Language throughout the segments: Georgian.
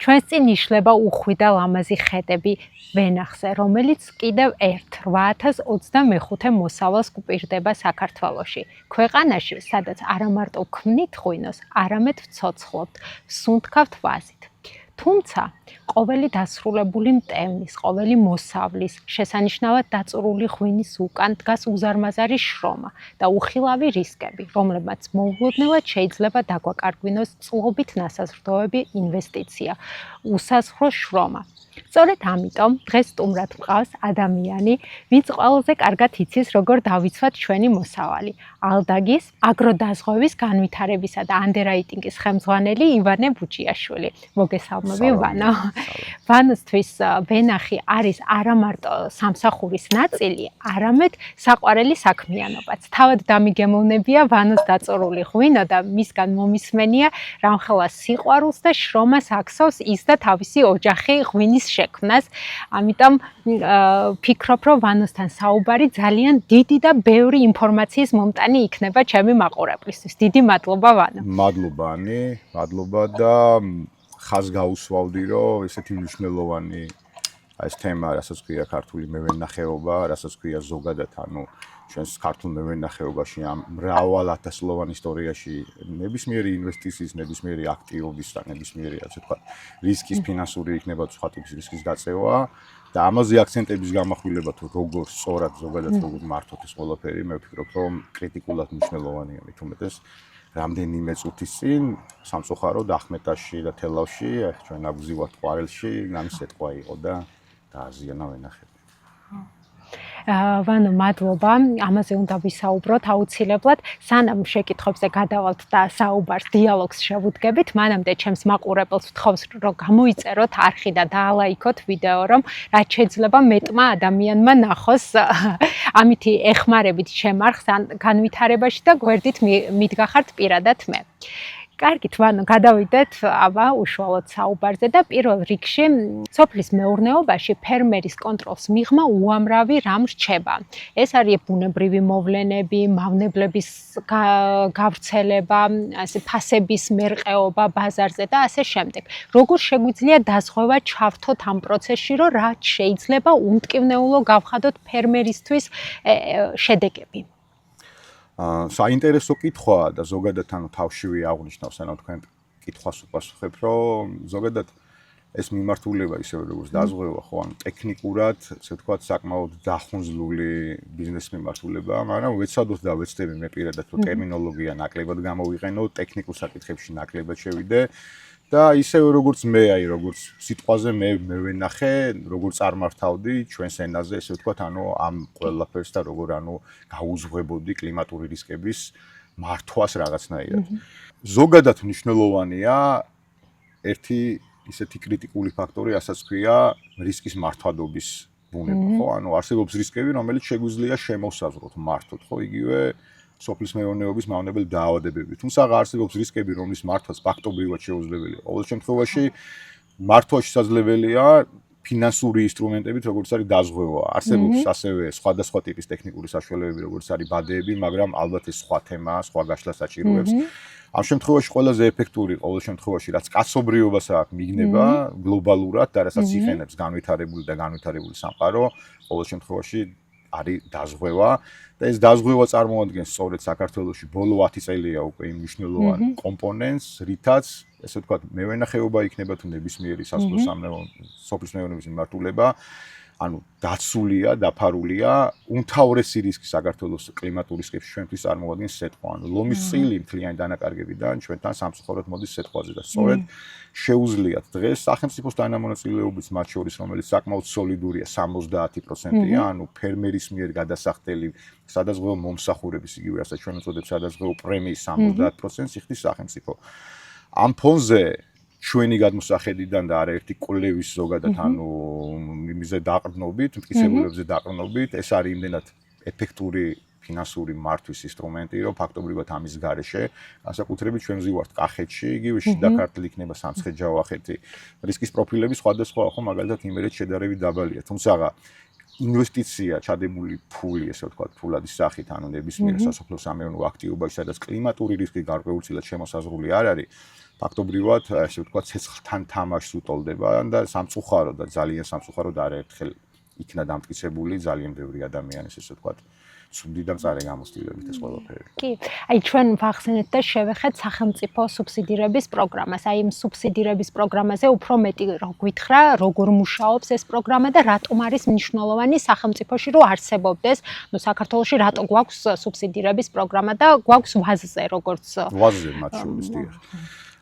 ჩვენს წინ იშლება უხვი და ლამაზი ხედები ვენახზე, რომელიც კიდევ ერთ 8025 მოსავალს გვპირდება საქართველოში. ქვეყანაში, სადაც არა მარტო ქმნით ღვინოს, არამედ ვცოცხლობთ, ვსუნთქავთ ვაზით. თუმცა, ყოველი დასრულებული მტევნის, ყოველი მოსავლის, შესანიშნავად დაწურული ღვინის უკან დგას უზარმაზარი შრომა და უხილავი რისკები, რომლებმაც მოულოდნელად შეიძლება დაგვაკარგვინოს წყობით ნასაზრდოები, ინვესტიცია, უსაზღვრო შრომა. სწორედ ამიტომ დღეს სტუმრად მყავს ადამიანი, ვინც ყველაზე კარგად იცის, როგორ დავიცვათ ჩვენი მოსავალი. ალდაგის აგროდაზღვევის განვითარებისა და ანდერრაიტინგის ხელმძღვანელი ივანე ბუჭიაშვილი. მოგესალმები ვანო. ვანოსთვის ვენახი არის არა მარტო სამსახურის ნაწილი, არამედ საყვარელი საქმიანობაც. თავად დამიგემოვნებია ვანოს დაწურული ღვინო და მისგან მომისმენია რამხელა სიყვარულს და შრომას აქცევს ის და თავისი ოჯახი ღვინის შექმნას. ამიტომ ფიქრობ, რომ ვანოსთან საუბარი ძალიან დიდი და ბევრი ინფორმაციის მომტანი იქნება ჩემი მაყურებლისთვის. დიდი მადლობა ვანო. მადლობა ანი, მადლობა და ხაზს გაუსვავდი, რომ ესეთი მნიშვნელოვანი ეს თემა, რასაც ქვია ქართული მევენახეობა, რასაც ქვია ზოგადად, ჩვენს ქართულ მევენახეობაში ამ მრავალათასლოვან ისტორიაში ნებისმიერი ინვესტიციის, ნებისმიერი აქტივობის და ნებისმიერი, ასე ვთქვათ, რისკის ფინანსური იქნება სხვა ტიპის რისკის გაწევა და ამაზე აქცენტების გამახვილება თუ როგორ სწორად ზოგადად როგორ მართოთ ეს ყველაფერი, მე ვფიქრობ, რომ კრიტიკულად მნიშვნელოვანია მით უმეტეს რამდენიმე წუთის წინ სამწუხაროდ ახმეტაში და თელავში, ჩვენ აგვზივართ ყვარელში, ამის ეთყვა იყო და დააზიანა ვენახები. ვანო, მადლობა. ამაზე უნდა ვისაუბროთ აუცილებლად. სანამ შეკითხვებზე გადავალთ და საუბარს, დიალოგს შევუდგებით, მანამდე ჩემს მაყურებელს ვთხოვს, რომ გამოიწეროთ არხი და დაალაიქოთ ვიდეო, რომ რაც შეიძლება მეტმა ადამიანმა ნახოს. ამითი ეხმარებით ჩემ არხს განვითარებაში და გვერდით მიდგახართ პირადად მე. კარგით, ვანო, გადავიდეთ უშუალოდ საუბარზე და პირველ რიგში სოფლის მეურნეობაში ფერმერის კონტროლს მიღმა უამრავი რამ რჩება. ეს არის ბუნებრივი მოვლენები, მავნებლების გავრცელება, ფასების მერყეობა ბაზარზე და ასე შემდეგ. როგორ შეგვიძლია დაზღვევა ჩავთოთ ამ პროცესში, რომ რაც შეიძლება უმტკივნეულო გავხადოთ ფერმერისთვის შედეგები? საინტერესო კითხვაა და ზოგადად თავშივე აღნიშნავს, თქვენ კითხვას უპასუხებთ, რომ ზოგადად ეს მიმართულება ისე როგორც დაზღვევა, ხო, ტექნიკურად, ასე ვთქვათ, საკმაოდ დახუნძლული ბიზნეს მიმართულებაა, მაგრამ ვეცადოთ და ვეცდები მე პირადად, რომ ტერმინოლოგია ნაკლებად გამოვიყენო, ტექნიკურ საკითხებში ნაკლებად შევიდე და ისევე როგორც მე, როგორც სიტყვაზე მე ვენახე, როგორ წარმართავდი ჩვენს ენაზე, ესე ვთქვათ, ამ ყველაფერს და როგორ გაუძღვებოდი კლიმატური რისკების მართვას რაღაცნაირად. ზოგადად მნიშვნელოვანია ერთი ისეთი კრიტიკული ფაქტორი, რასაც ქვია რისკის მართვადობის ბუნება, ხო? არსებობს რისკები, რომელიც შეგვიძლია შემოსაზღვროთ, მართოთ, ხო, იგივე სოფლის მეურნეობის მავნებელი დაავადებები. თუმცა არსებობს რისკები, რომლის მართვაც ფაქტობრივად შეუძლებელია. ყოველ შემთხვევაში მართვა შესაძლებელია ფინანსური ინსტრუმენტებით, როგორც არის დაზღვევა. არსებობს ასევე სხვადასხვა ტიპის ტექნიკური საშუალებები, როგორც არის ბადეები, მაგრამ ალბათ ეს სხვა თემაა, სხვა გაშლა საჭიროებს. ამ შემთხვევაში ყველაზე ეფექტური ყოველ შემთხვევაში რაც კაცობრიობას აქვს მიგნება გლობალურად და რასაც იყენებს განვითარებული სამყარო, ყოველ შემთხვევაში არის დაზღვევა და ეს დაზღვევა წარმოადგენს სწორედ საქართველოში ბოლო 10 წელია უკვე იმ მნიშვნელოვან კომპონენტს, რითაც ესე ვთქვათ, მევენახეობა იქნება თუ ნებისმიერი სასოფლო სოფლის მეურნეობის მიმართულება, დაცულია, დაფარულია, უმთავრესი რისკი საქართველოს კლიმატურ რისკებში ჩვენთვის წარმოადგენს სეტყვა. ლომის წილი მთლიანი დანაკარგებიდან ჩვენთან სამწუხაროდ მოდის სეტყვაზე და სწორედ შეუძლიათ დღეს სახელმწიფოს თანამონაწილეობით მათ შორის, რომელიც საკმაოდ სოლიდურია 70%-ია, ფერმერის მიერ გადასახდელი სადაზღვეო მომსახურების იგივე რასაც ჩვენ ვუწოდებ სადაზღვეო პრემიის 70%-ს იხდის სახელმწიფო. ამ ფონზე ჩვენი გადმოსახედიდან და არაერთი კვლევის ზოგადად იმზე დაყრდნობით, მტკიცებულებებზე დაყრდნობით, ეს არის იმდენად ეფექტური ფინანსური მართვის ინსტრუმენტი, რომ ფაქტობრივად ამის გარეშე, განსაკუთრებით ჩვენ ვზივართ კახეთში, იგივე შიდა ქართლი იქნება სამცხე-ჯავახეთი. რისკის პროფილები სხვადასხვაა, ხო, მაგალითად იმერეთ შედარებით დაბალია. თუმცა ინვესტიცია, ჩადებული ფული, ესე ვთქვათ, ფულადის სახით, ანუ ნებისმიერ სასოფლო-სამეურნეო აქტივობაში, სადაც კლიმატური რისკი გარკვეულწილად შემოსაზღვრული არ არის, ფაქტობრივად, ესე ვთქვათ, ცეცხლთან თამაშს უტოლდება და სამწუხაროდ და ძალიან სამწუხაროდ არაერთხელ იქნა დამტკიცებული ძალიან ბევრი ადამიანის, ესე ვთქვათ, ცუდი და მწარე გამოცდილებით ეს ყველაფერი. კი, აი ჩვენ ვახსენეთ და შევეხეთ სახელმწიფო სუბსიდირების პროგრამას. აი იმ სუბსიდირების პროგრამაზე უფრო მეტი გითხრა, როგორ მუშაობს ეს პროგრამა და რატომ არის მნიშვნელოვანი სახელმწიფოში რომ არსებობდეს, ნუ საქართველოში რატო გვაქვს სუბსიდირების პროგრამა და გვაქვს ვაზზე როგორც ვაზზე მათ შორის დიახ.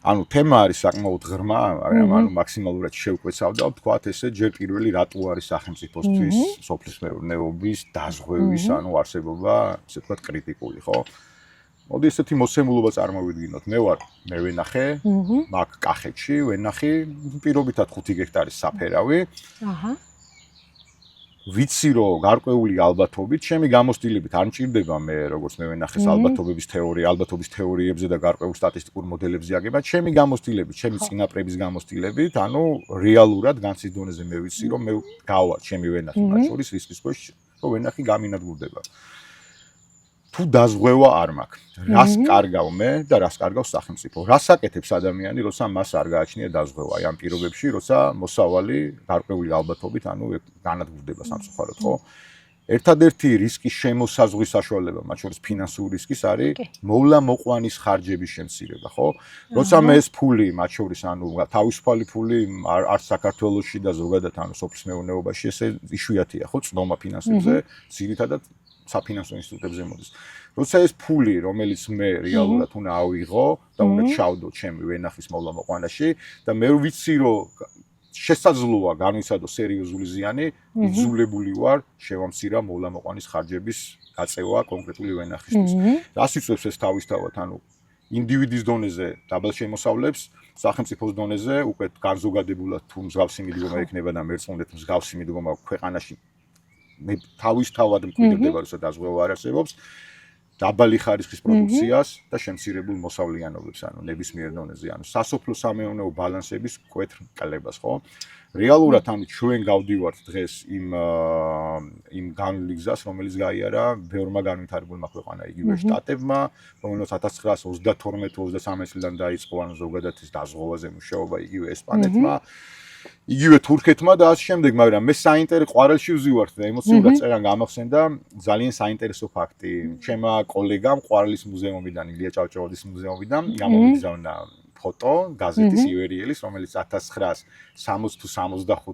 ანუ თემა არის საკმაოდ ღრმა, მაგრამ ანუ მაქსიმალურად შევკვეცავდა, ვთქვათ ესე, ჯერ პირველი რატო არის სახელმწიფოსთვის სოფლის მეურნეობის დაზღვევის, ანუ არსებობა, ესე ვთქვათ, კრიტიკული, ხო? მოდი ესეთი მოსემულობა წარმოვიდგინოთ. მე ვენახე, მაგ კახეთში ვენახე პირობითად 5 გექტარის საფერავი. აჰა. ვიცი რომ გარკვეული ალბათობით, ჩემი გამოცდილებით არ მჭირდება მე როგორც მე ვენახეს ალბათობის თეორიებზე და გარკვეულ სტატისტიკურ მოდელებზე აგება, ჩემი გამოცდილებით, ჩემი წინაპრების გამოცდილებით, ანუ რეალურად განცდის დონეზე მე ვიცი რომ მე გავარ ჩემი ვენახი მათ შორის რისკის ქვეშ, რომ ვენახი გამინადგურდება. თუ დაზღვევა არ მაქვს, რას კარგავ მე და რას კარგავს სახელმწიფო? რას აკეთებს ადამიანი, როცა მას არ გააჩნია დაზღვევა? აი ამ პირობებში, როცა მოსავალი გარკვეული ალბათობით, ანუ განადგურდება სამწუხაროდ, ხო? ერთადერთი რისკის შემოსაზღვის საშუალება, მათ შორის ფინანსური რისკის არის მოვლა-მოყვანის ხარჯების შემცირება, ხო? როცა მე ეს ფული, მათ შორის ანუ თავისუფალი ფული არც საქართველოში და ზოგადად ანუ სოფლის მეურნეობაში ესე იშვიათია, ხო? წნომა ფინანსებზე, ძირითადად საფინანსო ინსტიტუტებზე მოდის. როცა ეს ფული, რომელიც მე რეალურად უნდა ავიღო და უნდა ჩავდო ჩემი ვენახის მოვლა-მოყვანაში და მე ვიცი რომ შესაძლოა განვიცადო სერიოზული ზიანი, იძულებული ვარ შევამცირა მოვლა-მოყვანის ხარჯების გაწევა კონკრეტული ვენახისთვის. რას იწევს ეს თავისთავად, ანუ ინდივიდის დონეზე დაბალ შემოსავლებს, სახელმწიფოს დონეზე უკვე განზოგადებულად თუ მსგავსი მიდგომა ექნება და მერწმუნდეთ მსგავსი მიდგომა ქვეყანაში მე თავისთავად მკვიდრდება, რომ დაზღვევა არ არსებობს, დაბალი ხარისხის პროდუქციას და შემცირებულ მოსავლიანობებს, ანუ ნებისმიერ დონეზე, ანუ სასოფლო-სამეურნეო ბალანსების მკვეთრ კლებას, ხო? რეალურად ანუ ჩვენ გავდივართ დღეს იმ განვლილ გზას, რომელიც გაიარა ბევრმა განვითარებულმა ქვეყანა, იგივე შტატებმა, რომელსაც 1932-33 წლიდან დაიწყო, ანუ ზოგადად ეს დაზღვევაზე მუშაობა, იგივე ესპანეთმა იგივე თურქეთმა და ასე შემდეგ, მაგრამ მე ყვარელში ვზივართ და ემოციურად წერან გამახსენდა ძალიან საინტერესო ფაქტი. ჩემმა კოლეგამ ყვარელის მუზეუმიდან, ილია ჭავჭავაძის მუზეუმიდან გამომიგზავნა ფოტო გაზეთის ივერიელის, რომელიც 1960 თუ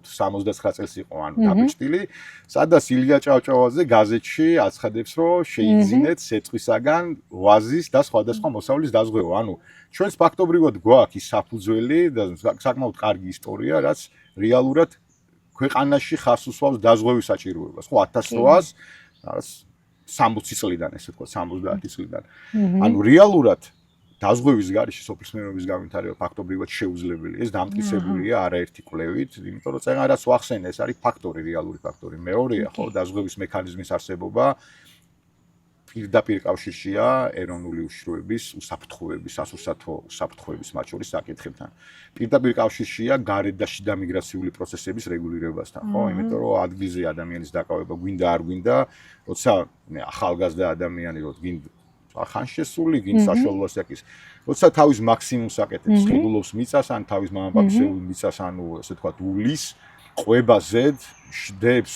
69 წელს იყო, ანუ დაბეჭდილი, სადაც ილია ჭავჭავაძე გაზეთში აცხადებს, რომ შეიძინეთ სეტყვისაგან ვაზის და სხვადასხვა მოსავლის დაზღვევა. ანუ ჩვენს ფაქტობრივად გვაქვს ის საფუძველი და საკმაოდ კარგი ისტორია, რაც რეალურად ქვეყანაში ხარს უსვავს დაზღვევის საჭიროებას, ხო 1860 წლიდან, ესე ვთქვათ, 70 წლიდან. ანუ რეალურად დაზღვევის გარეშე სოფლის მეურნეობის განვითარება ფაქტობრივად შეუძლებელია. ეს დამტკიცებულია არაერთი კვლევით, იმიტომ რომ წეგან რაც ვახსენე, ეს არის ფაქტორი, რეალური ფაქტორი. მეორეა, ხო, დაზღვევის მექანიზმის არსებობა პირდაპირ კავშირშია ეროვნული უშიშროების, უსაფრთხოების, სასურსათო უსაფრთხოების მათ შორის საკითხებთან. პირდაპირ კავშირშია გარეთ და შიდა მიგრაციული პროცესების რეგულირებასთან, ხო? იმიტომ რომ ადგილზე ადამიანის დაკავება გვინდა არ გვინდა, როცა ახალგაზრდა ადამიანი რო გინდა ხანშესული, გინდა საშუალო ასაკის, როცა თავის მაქსიმუმს აკეთებს, ხიბულობს მიწას, ან თავის მამაპაპისეულ მიწას, ანუ ესე ვთქვათ, უვლის, ყვება ზედ, შდებს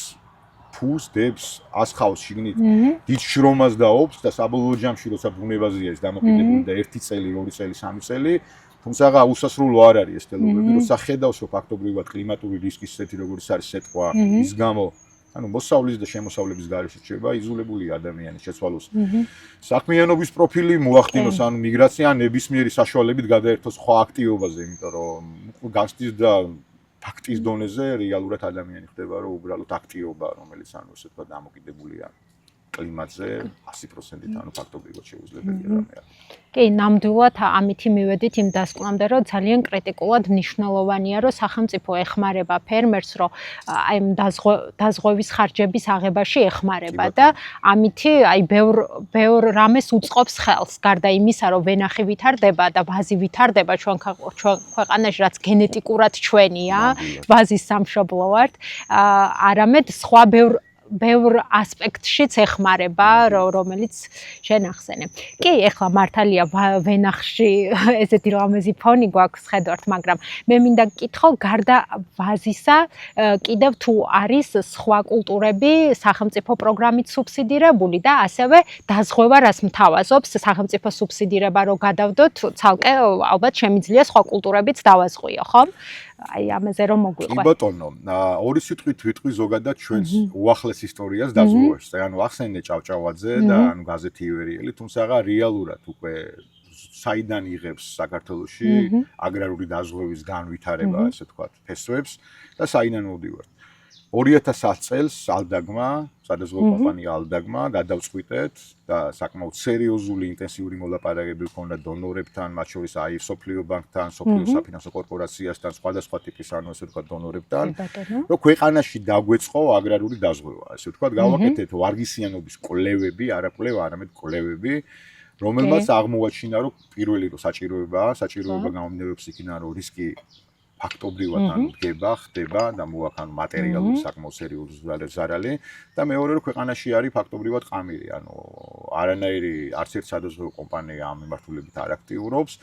ფულს დებს ასხავს შიგნით დიდ შრომას დაობს და საბოლოო ჯამში როცა ბუნებაზეა ის დამოკიდებული და 1 წელი, 2 წელი, 3 წელი, თუმცა უსასრულო არ არის ეს თელობები, როცა ხედავს რომ ფაქტობრივად კლიმატური რისკის ისეთი როგორც არის სეტყვა, ის გამო ანუ მოსავლის და შემოსავლების გარეშე რჩება იზოლებული ადამიანის შეცვალოს. საქმიანობის პროფილი მოახდინოს, ანუ მიგრაცია ნებისმიერი საშუალებით გადაერთოს სხვა აქტივობაზე, იმიტომ რომ განცდის და ფაქტის დონეზე რეალურად ადამიანი ხდება, რომ უბრალოდ აქტივობა, რომელიც ანუ ესე ვთქვათ დამოკიდებულია კლიმატზე 100%-ით, ანუ ფაქტობრივად შეუძლებელია რამეა. კი, ნამდვილად ამითი მივედით იმ დასკვნამდე, რომ ძალიან კრიტიკულად მნიშვნელოვანია, რომ სახელმწიფო ეხმარება ფერმერს, რომ აი დაზღვევის ხარჯების აღებაში ეხმარება და ამითი აი ბევრ რამეს უწყობს ხელს, გარდა იმისა, რომ ვენახი ვითარდება და ვაზი ვითარდება ჩვენ ქვეყანაში, რაც გენეტიკურად ჩვენია, ვაზის სამშობლო ვართ, არამედ სხვა ბევრ ასპექტშიც ეხმარება, რომელიც შენ ახსენე. კი, ეხლა მართალია ვენახში ესეთი რამეზი ფონი გვაქვს ხედავთ, მაგრამ მე მინდა გკითხო, გარდა ვაზისა, კიდევ თუ არის სხვა კულტურები სახელმწიფო პროგრამით სუბსიდირებული და ასევე დაზღვევა რას მთავაზობს სახელმწიფო სუბსიდირება რო გადავდოთ, ცალკე ალბათ შემიძლია სხვა კულტურებიც დავაზღვიო, ხო? აი ამაზე რომ მოგვიყვე. კი ბატონო, ორი სიტყვით ვიტყვი ზოგადად ჩვენს უახლეს ისტორიას დაზღვევაში. ანუ ახსენე ჭავჭავაძე და ანუ გაზეთი ივერიელი, თუმცა რეალურად უკვე საიდან იღებს საქართველოში აგრარული დაზღვევის განვითარება, ასე ვთქვათ, ფესვებს და საიდან მოვდივართ. 2010 წელს ალდაგმა, სადაზღვევო კომპანია ალდაგმა გადავწყვიტეთ და საკმაოდ სერიოზული ინტენსიური მოლაპარაკებები ჰქონდა დონორებთან, მათ შორის აი სოფლიო ბანკთან, სოფლიო საფინანსო კორპორაციასთან, სხვადასხვა ტიპის ანუ ასე ვთქვათ დონორებთან, რომ ქვეყანაში დაგვეწყო აგრარული დაზღვევა, ასე ვთქვათ, გავაკეთეთ ვარგისიანობის კვლევები, არა კვლევა, არამედ კვლევები, რომელმაც აღმოაჩინა, რომ პირველი რომ საჭიროება გამომდინარეობს იქიდან, რომ რისკი ფაქტობრივად ანუ ხდება და მოაქვს მატერიალური საკმაოდ სერიოზული ზარალი და მეორე რომ ქვეყანაში არის ფაქტობრივად ყამირი, ანუ არანაირი არც ერთ სადაზღვევო კომპანია ამ მიმართულებით არ აქტიურობს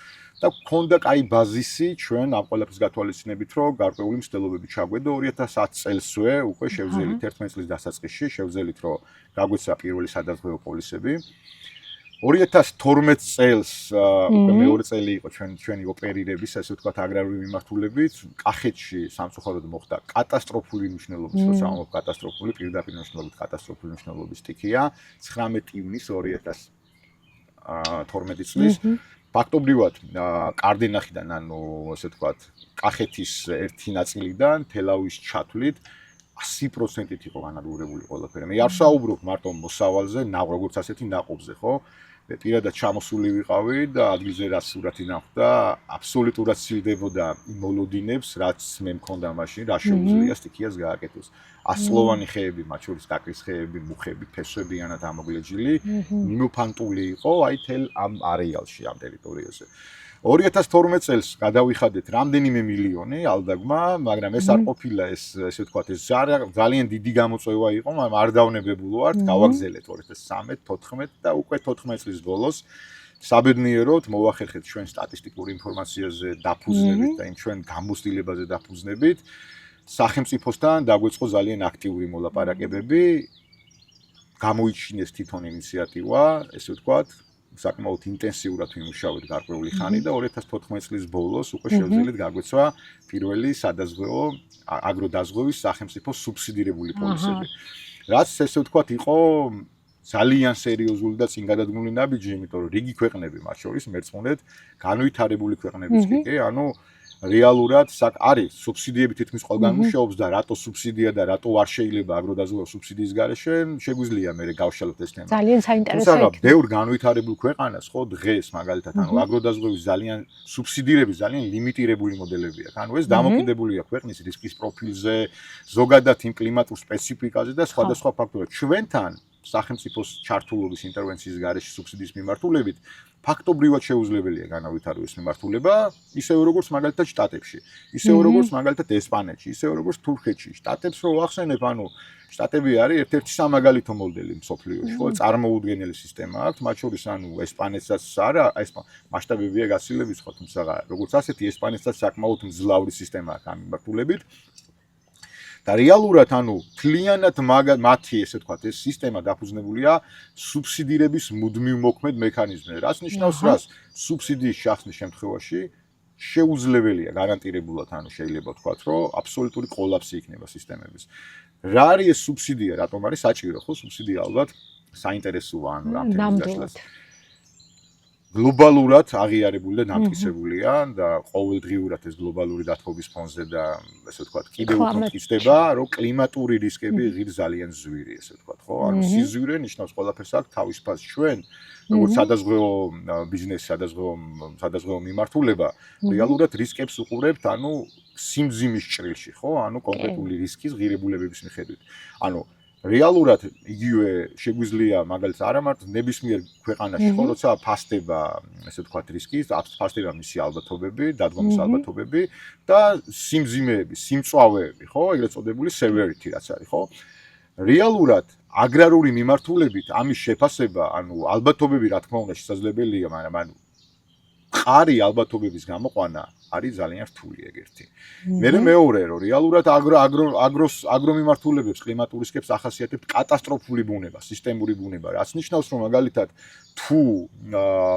და გქონდა კაი ბაზისი ჩვენ ამ ყველაფრის გათვალისწინებით, რომ გარკვეული მცდელობები ჩაგვედა 2010 წელსვე უკვე შევძელით 11 წლის დასაწყისში შევძელით რომ გაგვეცა პირველი სადაზღვევო პოლისები 2012 წელს უკვე მეორე წელი იყო ჩვენი ოპერირების, ასე ვთქვათ, აგრარული მიმართულებით. კახეთში სამწუხაროდ მოხდა კატასტროფული მნიშვნელობის, როცა ამბობ კატასტროფული, პირდაპირ მნიშვნელობით კატასტროფული მნიშვნელობის სტიქია 19 ივნის 2012 წლის. ფაქტობრივად კარდენახიდან, ანუ ასე ვთქვათ, კახეთის ერთი ნაწილიდან თელავის ჩათვლით 100%-ით იყო განადგურებული ყველაფერი. მე არ საუბრობ მარტო მოსავალზე, როგორც ასეთი ნაყოფზე, ხო? პირადად ჩამოსული ვიყავი და ადგილზე რაც სურათი ნახდა, აბსოლუტურად სცილდებოდა იმ მოლოდინებს, რაც მე მქონდა მაშინ, რა შეუძლია სტიქიას გააკეთოს. ასლოვანი ხეები, მათ შორის კაკრის ხეები, მუხები, ფესვებიანად ამოგლეჯილი, მიმოფანტული იყო აი თელ ამ არეალში, ამ ტერიტორიაზე. 2012 წელს გადავიხადეთ რამდენიმე მილიონი ალდაგმა, მაგრამ ეს არ ყოფილა ესე ვთქვათ, ეს ძალიან დიდი გამოწვევა იყო, მაგრამ არ დავნებებულო ვართ, გავაგზელეთ 2013-14 და უკვე 14 წლის ბოლოს საბედნიეროდ მოვახერხეთ ჩვენ სტატისტიკურ ინფორმაციაზე დაფუძნებით და იმ ჩვენ გამოცდილებაზე დაფუძნებით სახელმწიფოსთან დაგვეწყო ძალიან აქტიური მოლაპარაკებები, გამოიჩინეს თვითონ ინიციატივა, ესე ვთქვათ, საკმაოდ ინტენსიურად ვიმუშავეთ გარკვეული ხანი და 2014 წლის ბოლოს უკვე შევძელით გაგვეცვა პირველი სადაზღვევო აგროდაზღვევის სახელმწიფო სუბსიდირებული პოლისები. რაც ესე ვთქვათ იყო ძალიან სერიოზული და წინ გადადგმული ნაბიჯი, იმიტომ რომ რიგი ქვეყნები, მათ შორის მერწმუნეთ, განვითარებული ქვეყნებიც კი, ანუ რეალურად არის სუბსიდიები თითქმის ყველგან მუშაობს და რატო სუბსიდია და რატო არ შეიძლება აგროდაზღვევა სუბსიდიის გარეშე შეგვიძლია მე გავშალოთ ეს თემა. ძალიან საინტერესო იქნება. თუმცა ბევრ განვითარებულ ქვეყანას ხო დღეს მაგალითად ანუ აგროდაზღვევის ძალიან სუბსიდირების ძალიან ლიმიტირებული მოდელები აქვს. ანუ ეს დამოკიდებულია ქვეყნის რისკის პროფილზე, ზოგადად იმ კლიმატურ სპეციფიკაზე და სხვადასხვა ფაქტორებზე. ჩვენთან სახელმწიფოს ჩართულობის ინტერვენციის გარეშე სუბსიდიის მიმართულებით ფაქტობრივად შეუძლებელია განავითაროს მიმართულება, ისევე როგორც მაგალითად შტატებში, ისევე როგორც მაგალითად ესპანეთში, ისევე როგორც თურქეთში. შტატებს რო ვახსენებ, ანუ შტატები არის ერთ-ერთი სამაგალითო მოდელი მსოფლიოში, ხო, წარმოუდგენელი სისტემა აქვს, მათ შორის ანუ ესპანეთსაც არა, მასშტაბებია გაცილებით ხო, თუმცა როგორც ასეთი ესპანეთსაც საკმაოდ მძლავრი სისტემა აქვს ამ მიმართულებით. და რეალურად ანუ თლიანად მათი ესე ვთქვათ ეს სისტემა დაფუძნებულია სუბსიდირების მუდმივ მოქმედ მექანიზმზე. რაც ნიშნავს რას? სუბსიდიის შახსნის შემთხვევაში შეუძლებელია გარანტირებულად ანუ შეიძლება ვთქვათ, რომ აბსოლუტური კოლაფსი იქნება სისტემების. რა არის ეს სუბსიდია? რატომ არის საჭირო? ხო, სუბსიდია ალბათ საინტერესოა ანუ ამ თემის გაშლას. გლობალურად აღიარებული და დამტკიცებულია და ყოველდღიურად ეს გლობალური დათბობის ფონზე და ესე ვთქვათ, კიდევ უფრო მტკიცდება, რომ კლიმატური რისკები ღირს ძალიან ზვირი, ესე ვთქვათ, ხო? ანუ სიზვირე ნიშნავს ყველაფერს აქვს თავის ფასს ჩვენ, როგორც სადაზღვევო ბიზნესი, სადაზღვევო მიმართულება, რეალურად რისკებს უყურებთ, ანუ სიმძიმის ჭრილში, ხო? ანუ კონკრეტული რისკის ღირებულებების მიხედვით. ანუ რეალურად იგივე შეგვიძლია მაგალითად არა მარტო ნებისმიერ ქვეყანაში ხო როცა ფასდება ესე ვთქვათ რისკი, ფასდება მისი ალბათობები, დადგომის ალბათობები და სიმძიმეები, სიმწვავეები, ხო, ეგრეთ წოდებული severity რაც არის, ხო? რეალურად აგრარული მიმართულებით ამის შეფასება, ალბათობები რა თქმა უნდა შესაძლებელია, მაგრამ მყარი ალბათობების გამოყვანა არის ძალიან რთული ეგერთი. მეორე რომ რეალურად აგრომიმართულებებს კლიმატურ რისკებს ახასიათებთ კატასტროფული ბუნება, სისტემური ბუნება, რაც ნიშნავს რომ მაგალითად თუ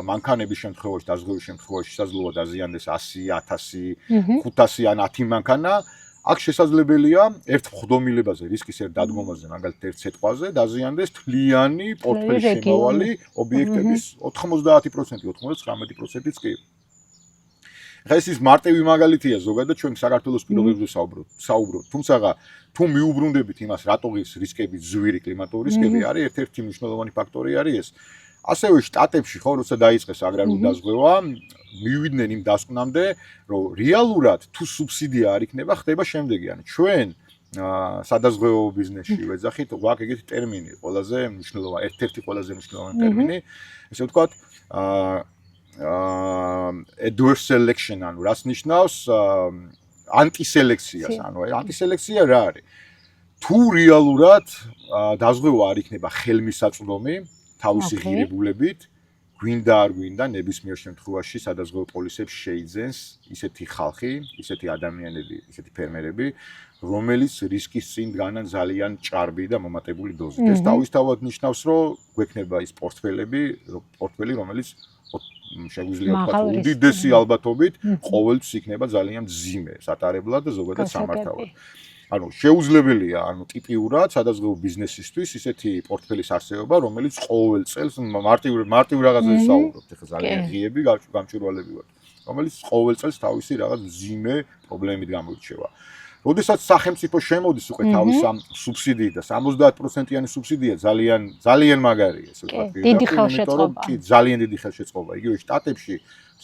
მანქანების შემთხვევაში, დაზღვევის შემთხვევაში შესაძლოა დაზიანდეს 100, 1000, 500 ან 10 მანქანა, აქ შესაძლებელია ერთ მხდომილებაზე, რისკის ერთ დადგომაზე, მაგალითად ერთ სიტყვაზე დაზიანდეს თლიანი პორტფელის შემავალი ობიექტების 90%, 99%-იც კი. ხა ეს მარტივი მაგალითია ზოგადად ჩვენ საქართველოს პირობებზე საუბრობთ, თუმცა თუ მიუბრუნდებით იმას, რატოღის რისკები ძვირი კლიმატური რისკები არის, ერთ-ერთი მნიშვნელოვანი ფაქტორი არის ეს. ასევე შტატებში ხო, როცა დაიწყეს აგრარული დაზღვევა, მივიდნენ იმ დასკვნამდე, რომ რეალურად თუ სუბსიდია არ იქნება, ხდება შემდეგი. ანუ ჩვენ სადაზღვევო ბიზნესში ვეძახით, გვაქვს ეგეთი ტერმინი, ყველაზე მნიშვნელოვანი, ერთ-ერთი ყველაზე მნიშვნელოვანი ტერმინი, ესე ვთქვათ, adverse selection, ანუ რას ნიშნავს ანტისელექციას, ანუ ანტისელექცია რა არის? თუ რეალურად დაზღვევა არ იქნება ხელმისაწვდომი თავისი ღირებულებით, გვინდა არ გვინდა ნებისმიერ შემთხვევაში სადაზღვევო პოლისებს შეიძენს ისეთი ხალხი, ისეთი ადამიანები, ისეთი ფერმერები, რომელიც რისკის წინ დგანან ძალიან ჭარბი და მომატებული დოზით. ეს თავისთავად ნიშნავს, რომ გვექნება ის პორტფელი, რომელიც შეგვიძლია ვთქვათ, უდიდესი ალბათობით ყოველთვის იქნება ძალიან მძიმე სატარებლად და ზოგადად სამართავად. ანუ შეუძლებელია, ტიპიურად სადაზღვევო ბიზნესისთვის ისეთი პორტფელის არსებობა, რომელიც ყოველ წელს მარტივ რაღაცაზე საუბრობთ, ეხლა ძალიან ღიები გამჭვირვალები ვართ, რომელიც ყოველ წელს თავისი რაღაც მძიმე პრობლემით გამოირჩევა. როდესაც სახელმწიფო შემოდის უკვე თავის ამ სუბსიდიით და 70%-იანი სუბსიდია ძალიან მაგარია, ესე ვთქვათ, დიდი ხელშეწყობა. კი, ძალიან დიდი ხელშეწყობა. იგივე შტატებში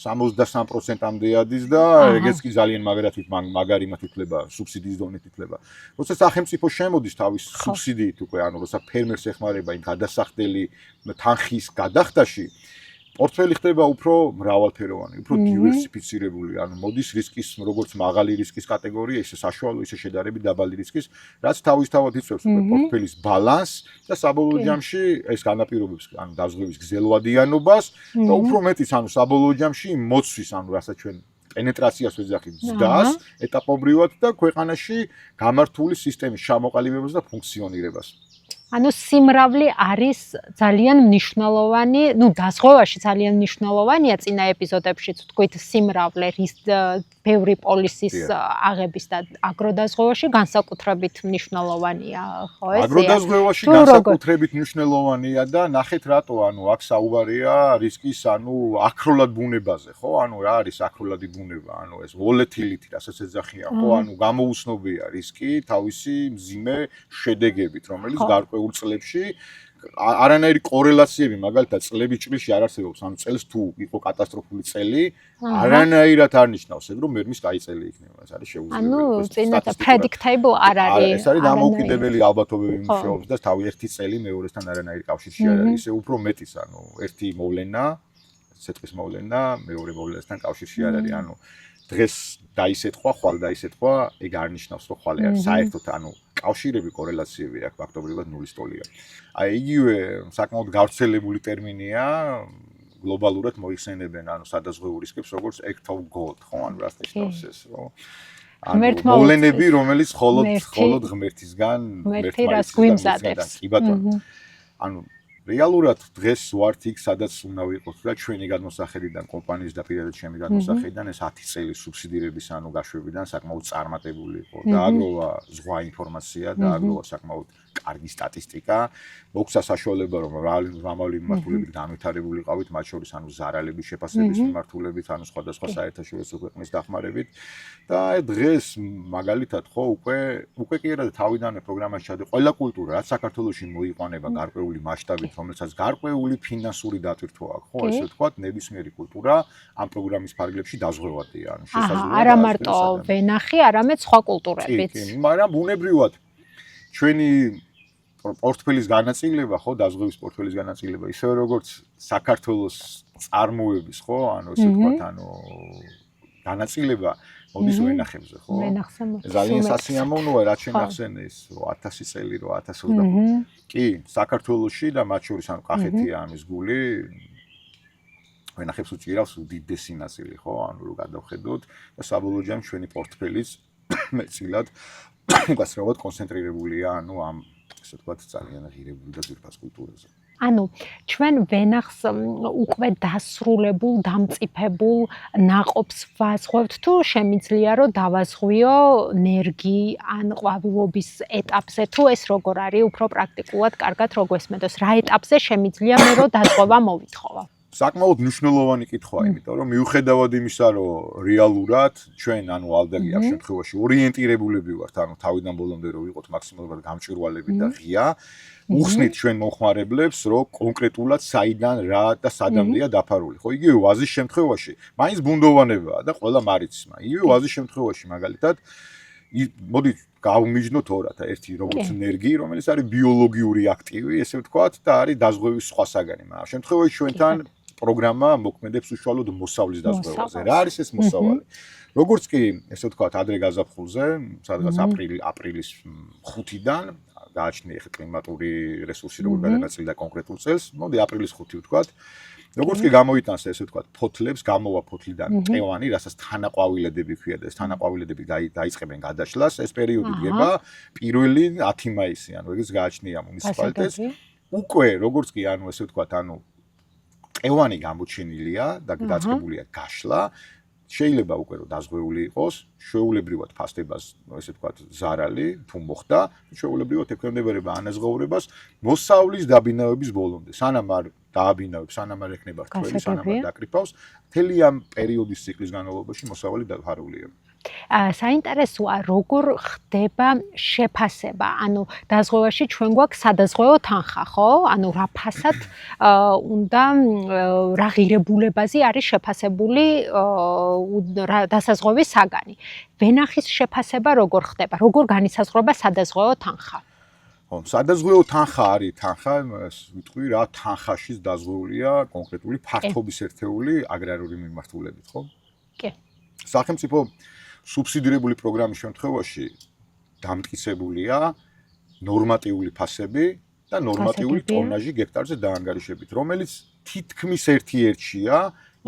63%-ამდე ადის და ეგეც კი ძალიან მაგარი მათ ითვლება, სუბსიდიის დონით ითვლება. როცა სახელმწიფო შემოდის თავის სუბსიდიით უკვე, როცა ფერმერს ეხმარება იმ გადასახდელი თანხის გადახდაში, პორტფელი ხდება უფრო მრავალფეროვანი, უფრო დივერსიფიცირებული, მოდის რისკის, როგორც მაღალი რისკის კატეგორია, ისე საშუალო, ისე შედარებით დაბალი რისკის, რაც თავისთავად იწვევს პორტფელის ბალანსს და საბოლოო ჯამში ეს განაპირობებს, დაზღვევის გზელვადიანობას და უფრო მეტიც, საბოლოო ჯამში მოცვის, რასაც ჩვენ პენეტრაციას ვეძახით, ზრდას ეტაპობრივად და ქვეყანაში გამართული სისტემის ჩამოყალიბებას და ფუნქციონირებას. ანუ სიმრავლე არის ძალიან მნიშვნელოვანი, დაზღვევაში ძალიან მნიშვნელოვანია წინა ეპიზოდებშიც ვთქვით სიმრავლე რის ბევრი პოლისის აღების და აგროდაზღვევაში განსაკუთრებით მნიშვნელოვანია, ხო ესეა? აგროდაზღვევაში განსაკუთრებით მნიშვნელოვანია და ნახეთ რატო, აქ საუბარია რისკის, აქროლად ბუნებაზე, ხო? რა არის აქროლადი ბუნება? ეს volatility, რასაც ეძახიან, ხო? გამოუცნობია რისკი თავისი მძიმე შედეგებით, რომელიც გარკვეულ წლებში არანაირი კორელაციები მაგალითად წლების ჭრილში არ არსებობს. წელს თუ იყო კატასტროფული წელი, არანაირად არ ნიშნავს ეგ რომ მერმის კაი წელი იქნება. ეს არის შეუძლებელი. წინათა predictable არ არის. ეს არის დამოუკიდებელი ალბათობები მუშაობს და თავი ერთი წელი მეორესთან არანაირი კავშირში არ არის. ისე უფრო მეტის, ერთი მოვლენა, სეტყვის მოვლენა, მეორე მოვლენასთან კავშირში არ არის. დღეს დაისეთქვა, ხვალ დაისეთქვა, ეგ არ ნიშნავს რომ ხვალე არის. საერთოდ კავშირები, კორელაციები აქვს ფაქტობრივად ნულის ტოლია. იგივე საკმაოდ გავრცელებული ტერმინია, გლობალურად მოიხსენებენ სადაზღვევო რისკებს, როგორც act of God, ხო, რას ნიშნავს ეს, რომ მოვლენები, რომელიც მხოლოდ ღმერთისგან რას გვიმზადებს. კი ბატონო. რეალურად დღეს ვართ იქ, სადაც უნდა ვიყოთ და ჩვენი გადმოსახედიდან, კომპანიის და პირადად ჩემი გადმოსახედიდან ეს 10 წელი სუბსიდირების გაშვებიდან საკმაოდ წარმატებული იყო. დააგროვა ზღვა ინფორმაცია, დააგროვა საკმაოდ კარგი სტატისტიკა. მოგცა საშუალება, რომ რამავალი მიმართულებით განვითარებული ყავით, მათ შორის ზარალების შეფასების მიმართულებით, სხვადასხვა საერთაშორისო ქვეყნის დახმარებით და დღეს მაგალითად ხო უკვე კი არა თავიდანვე პროგრამაში ჩადე ყველა კულტურა, რაც საქართველოში მოიყვანება გარკვეული მასშტაბით, რომელსაც გარკვეული ფინანსური დატვირთვა აქვს, ხო, ესე ვთქვათ, ნებისმიერი კულტურა ამ პროგრამის ფარგლებში დაზღვევადია, შესაძლოა არა მარტო ვენახი, არამედ სხვა კულტურებიც. კი, მაგრამ ბუნებრივად ჩვენი პორტფელის განაწილება, ხო, დაზღვევის პორტფელის განაწილება, ისევე როგორც საქართველოს წარმოების, ხო, ესე ვთქვათ, განაწილება მოდის ვენახებზე, ხო? ვენახზე მოდის. ძალიან სასიამოვნოა, რაც შენახსენე ის 8000 წელი, 8025. კი, საქართველოში და მათ შორის ანუ კახეთია ამის გული. ვენახებს უჭირავს უდიდესი ნაწილი, ხო? ანუ რო გადავხედოთ და საბოლოო ჯამში ჩვენი პორტფელიც მეტწილად გასწრებად კონცენტრირებულია, ანუ ამ ესე ვთქვათ ძალიან ღირებული და ძვირფას კულტურაზე. ანუ ჩვენ ვენახს უკვე დასრულებულ, დამწიფებულ ნაყოფს ვაზღვევთ თუ შემიძლია რომ დავაზღვიო ნერგი ან ყვავილობის ეტაპზე თუ ეს როგორ არის უფრო პრაქტიკულად კარგად რო გვესმედოს რა ეტაპზე შემიძლია მე რომ დაზღვევა მოვითხოვა საკმაოდ მნიშვნელოვანი კითხვაა, იმიტომ რომ მიუხედავად იმისა, რომ რეალურად ჩვენ ანუ ალდაგია ამ შემთხვევაში ორიენტირებულები ვართ, ანუ თავიდან ბოლომდე რომ ვიყოთ მაქსიმალურად გამჭვირვალები და ღია, უხსნით ჩვენ მომხმარებლებს, რომ კონკრეტულად საიდან რა და სადამდეა დაფარული. ხო, იგივე ვაზის შემთხვევაში, მაინც ბუნდოვანებაა და ყველა მარიცმა. იგივე ვაზის შემთხვევაში, მაგალითად, მოდი გავმიჯნოთ ორად, ერთი როგორც ნერგი, რომელიც არის ბიოლოგიური აქტივი, ესე ვთქვათ, და არის დაზღვევის სხვა საგანი. მაგრამ ამ შემთხვევაში ჩვენთან პროგრამა მოქმედებს უშუალოდ მოსავლის დაზღვევაზე. რა არის ეს მოსავალი? როგორც კი, ესე ვთქვათ, ადრე გაზაფხულზე, სადღაც აპრილის 5-დან გააჩნია ახლა კლიმატური რესურსი როგორ გადაგაწილდა კონკრეტულ წელს, მოდი აპრილის 5 ვთქვათ. როგორც კი გამოიტანს ესე ვთქვათ, ფოთლებს, გამოვა ფოთლიდან მყევანი, რასაც თანაყვავილედები ქვია და ეს თანაყვავილედები დაიწყებენ გადაშლას, ეს პერიოდი დგება პირველი 10 მაისი, ანუ ეგეც გააჩნია მუნიციპალიტეტს. უკვე როგორც კი, ანუ ესე ვთქვათ, ანუ მყევანი გამოჩენილია და დაწყებულია გაშლა, შეიძლება უკვე რომ დაზღვეული იყოს, შეუულებრივად ფასდებას, ესე ვთქვათ, ზარალი თუ მოხდა, შეუულებრივად ექვემდებარება ანაზღაურებას მოსავლის დაბინავების ბოლომდე. სანამ არ დააბინავებს, სანამ არ ექნება რთველი, სანამ არ დაკრიფავს, მთელი ამ პერიოდის ციკლის განმავლობაში მოსავალი დაფარულია. საინტერესოა, როგორ ხდება შეფასება, ანუ დაზღვევაში ჩვენ გვაქვს სადაზღვევო თანხა, ხო? ანუ რა ფასად უნდა რა ღირებულებაზე არის შეფასებული დასაზღვევის საგანი. ვენახის შეფასება როგორ ხდება? როგორ განისაზღვრება სადაზღვევო თანხა? სადაზღვევო თანხა არის თანხა, ვიტყვი რა, თანხაშიც დაზღვეულია კონკრეტული ფართობის ერთეული აგრარული მიმართულებით, ხო? კი. სახელმწიფო სუბსიდირებული პროგრამის შემთხვევაში დამტკიცებულია ნორმატიული ფასები და ნორმატიული ტონაჟი გექტარზე დაანგარიშებით, რომელიც თითქმის ერთ-ერთია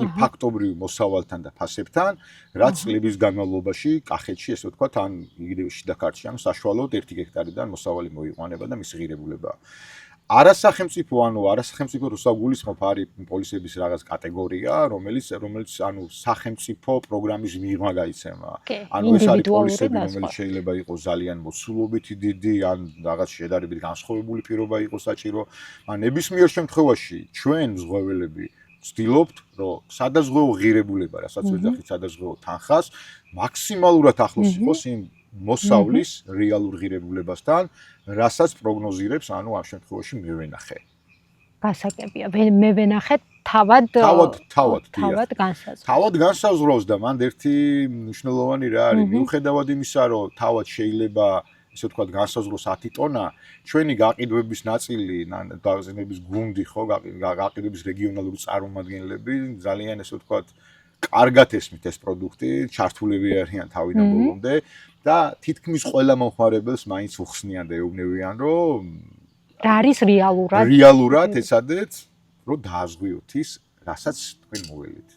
იმ ფაქტობრივ მოსავალთან და ფასებთან, რაც წლების განმავლობაში კახეთში, ესე ვთქვათ, ან იგივე ქართლში, ანუ საშუალოდ 1 გექტარიდან მოსავალი მოიყვანება და მისი ღირებულებაა. არასახელმწიფო, ანუ არასახელმწიფო როცა გულისხმობ არის პოლისების რაღაც კატეგორია, რომელიც ანუ სახელმწიფო პროგრამის მიღმა გაიცემა. ანუ ეს არის პოლისები, რომელიც შეიძლება იყოს ძალიან მოცულობითი დიდი, ან რაღაც შედარებით განსხვავებული პირობა იყოს საჭირო. ან ნებისმიერ შემთხვევაში ჩვენ მზღვეველები ვცდილობთ, რომ სადაზღვევო ღირებულება, რასაც ვეძახით სადაზღვევო თანხას, მაქსიმალურად ახლოს იყოს იმ მოსავლის რეალურ ღირებულებასთან, რასაც პროგნოზირებს, ანუ ამ შემთხვევაში მე ვენახე. გასაგებია, მე ვენახე თავად განსაზღვრავს. თავად განსაზღვრავს და მანდ ერთი მნიშვნელოვანი რა არის, მიუხედავად იმისა, რომ თავად შეიძლება ესე ვთქვათ განსაზღვროს 10 ტონა, ჩვენი გაყიდვების ნაწილი, დაზიანების გუნდი, ხო, გაყიდვების რეგიონალური წარმომადგენლები ძალიან ესე ვთქვათ კარგად ესმით ეს პროდუქტი, ჩართულები არიან თავიდან ბოლომდე და თითქმის ყველა მომხმარებელს მაინც უხსნიან და ეუბნებიან, რომ რა არის რეალურად ეცადეთ, რომ დააზღვიოთ ის, რასაც თქვენ მოველით.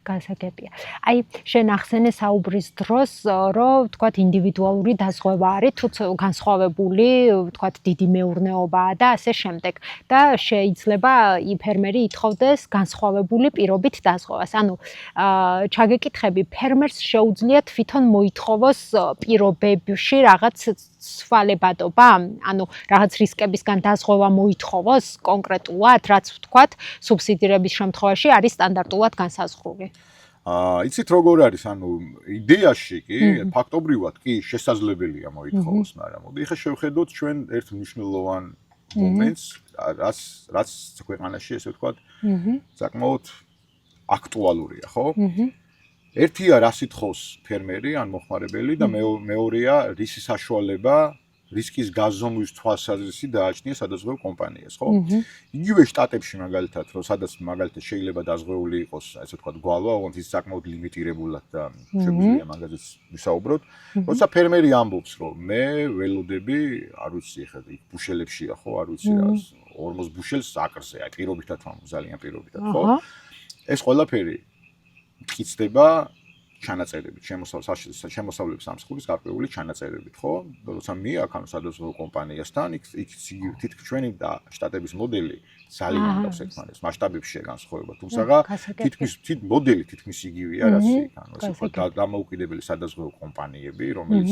გასაგებია. აი, შენ ახსენე საუბრის დროს, რომ ვთქვათ ინდივიდუალური დაზღვევა არის, თუ განსხვავებული, ვთქვათ დიდი მეურნეობაა და ასე შემდეგ. და შეიძლება ფერმერი ითხოვდეს განსხვავებული პირობით დაზღვევას. ანუ ჩაგეკითხები, ფერმერს შეუძლია თვითონ მოითხოვოს პირობებში რაღაც სვალებადობა, ანუ რაღაც რისკებისგან დაზღვევა მოითხოვოს კონკრეტულად, რაც ვთქვათ, სუბსიდირების შემთხვევაში არის სტანდარტულად განსაზღვრული. იცით როგორ არის, ანუ იდეაში კი, ფაქტობრივად კი შესაძლებელია მოითხოვოს, მაგრამ მოდი ახლა შევხედოთ ჩვენ ერთ მნიშვნელოვან მომენტს, რაც ქვეყანაში, ესე ვთქვათ, საკმაოდ აქტუალურია, ხო? ერთია რას ითხოვს ფერმერი ან მოხმარებელი და მეორეა რისი საშუალება რისკის გაზომვის თვალსაზრისი დააჩნია სადაზღვევო კომპანიას, ხო? იგივე შტატებში მაგალითად, რომ სადაც მაგალითად შეიძლება დაზღვეული იყოს, ასე ვთქვათ, გვალვა, ოღონდ ის საკმაოდ ლიმიტირებულად და შეგვიძლია მაგაზეც ვისაუბროთ. როცა ფერმერი ამბობს, რომ მე ველოდები, არ ვიცი, ეხლა იქ ბუშელებშია, ხო, არ ვიცი რა, 40 ბუშელს აკრზე, აი პირობითად ვამბობ, ძალიან პირობითად, ხო? ეს ყველაფერი მტკიცდება ჩანაწერებით, შემოსავლების სამსხურის გარკვეული ჩანაწერებით, ხო? როცა მიაქ ანუ სადაზღვევო კომპანიასთან, იქ თითქმის ჩვენი და შტატების მოდელი ძალიან გავს ერთმანეთს, მასშტაბებშია განსხვავება, თუმცა თითქმის მოდელი თითქმის იგივეა, რაც იქ, ანუ ასე ვთქვათ, დამოუკიდებელი სადაზღვევო კომპანიები, რომელიც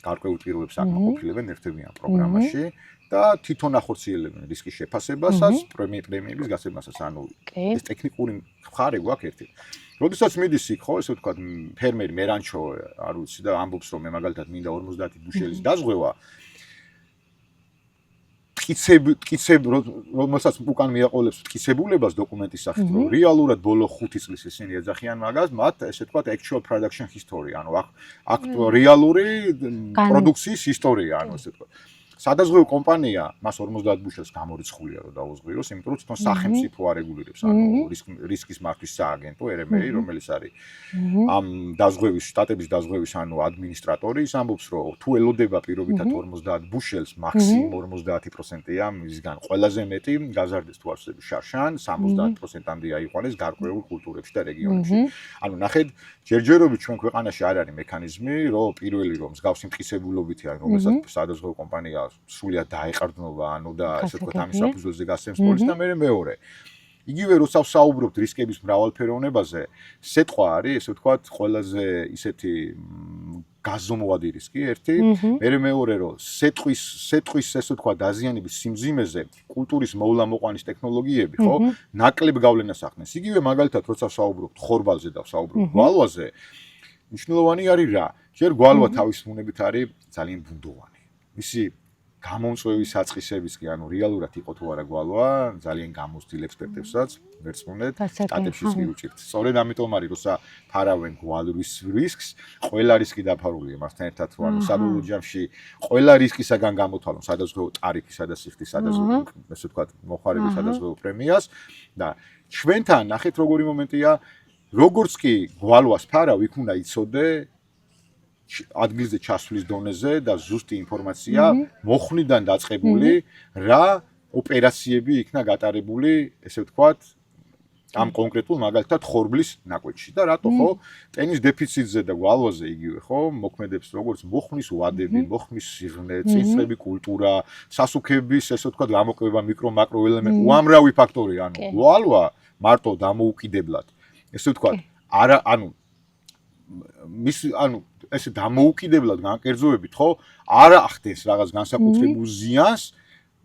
გარკვეულ პირობებს აკმაყოფილებენ ერთებიან პროგრამაში და თვითონ ახორციელებენ რისკის შეფასებასაც, პრემიების გასცემასაც, ანუ ეს ტექნიკური მხარე გვაქვს ერთი. როდესაც მიდის იქ, ხო, ესე ვთქვათ, ფერმერი მერანჩო, არ ვიცი და ამბობს, რომ მე მაგალითად მინდა 50 ბუშელის დაზღვევა, რომელსაც უკან მიაყოლებს მტკიცებულებას დოკუმენტის სახით, რომ რეალურად ბოლო 5 წლის ისინი ეძახიან მაგას, მათ ესე ვთქვათ actual production history, ანუ აქ რეალური პროდუქციის ისტორია, ანუ ესე ვთქვათ. სადაზღვევო კომპანია მას 50 ბუშელს გამორიცხულია რომ დაუზღვიროს, იმიტომ რომ თვითონ სახელმწიფო არეგულირებს, ანუ რისკის მართვის სააგენტო RMA, რომელიც არის ამ დაზღვევის შტატების დაზღვევის ანუ ადმინისტრატორი, ის ამბობს, რომ თუ ელოდება პირობითად 50 ბუშელს, მაქსიმუმ 50%-ია მისგან ყველაზე მეტი გაზარდეს თუ არ ვცდები შარშან, 70%-ამდე აიყვანეს გარკვეულ კულტურებში და რეგიონებში. ანუ ნახეთ, ჯერჯერობით ჩვენ ქვეყანაში არ არის მექანიზმი, რომ პირველი რომ მსგავსი მტკიცებულობითი არის, რომელსაც სადაზღვევო კომპანია სრულიად დაეყრდნობა, ანუ და ასე ვთქვათ, ამის საფუძველზე გასცემს პოლიცს და მეორე. იგივე როცა ვსაუბრობთ რისკების მრავალფეროვნებაზე, სეტყვა არის, ესე ვთქვათ, ყველაზე ისეთი გაზომვადი რისკი ერთი, მეორე რომ სეტყვის ესე ვთქვათ, დაზიანების სიმძიმეზე კულტურის მოვლა-მოყვანის ტექნოლოგიები, ხო, ნაკლებ გავლენას ახდენს. იგივე მაგალითად, როცა ვსაუბრობთ ხორბალზე და ვსაუბრობთ გვალვაზე, მნიშვნელოვანი არის რა? ჯერ გვალვა თავის უნებით არის ძალიან ბუნდოვანი. მისი გამომწვევი საწყისების კი, ანუ რეალურად იყო თუ არა გვალვა, ძალიან გამოცდილ ექსპერტებსაც ვერცხუნეთ, შტატებშიც კი უჭირთ. სწორედ ამიტომ არის, როცა ფარავენ გვალვის რისკს, ყველა რისკი დაფარულია მასთან ერთად, რომ ანუ საბოლოო ჯამში ყველა რისკისაგან გამოთვალონ სადაზღვევო ტარიფისა და სიხდის სადაზღვევო, ასე ვთქვათ, მოხარების სადაზღვევო პრემიას და ჩვენთან ნახეთ როგორი მომენტია, როგორც კი გვალვას ფარავ, იქ უნდა იცოდე ადგილზე ჩასვლის დონეზე და ზუსტი ინფორმაცია მოხვნიდან დაწყებული რა ოპერაციები იქნა გატარებული, ესე ვთქვათ, ამ კონკრეტულ მაგალითად ხორბლის ნაკვეთში და რატო ხო ტენის დეფიციტზე და გვალვაზე იგივე ხო მოქმედებს როგორც მოხმის ვადები, მოხმის სიღრმე, წინწრები კულტურა, სასუქების ესე ვთქვათ გამოკვება მიკრო-მაკრო ელემენტი, უამრავი ფაქტორი, ანუ გვალვა მარტო დამოუკიდებლად ესე ვთქვათ არა ანუ ესე დამოუკიდებლად განკერძოებით, ხო, არ ახდენს რაღაც განსაკუთრებულ ზიანს,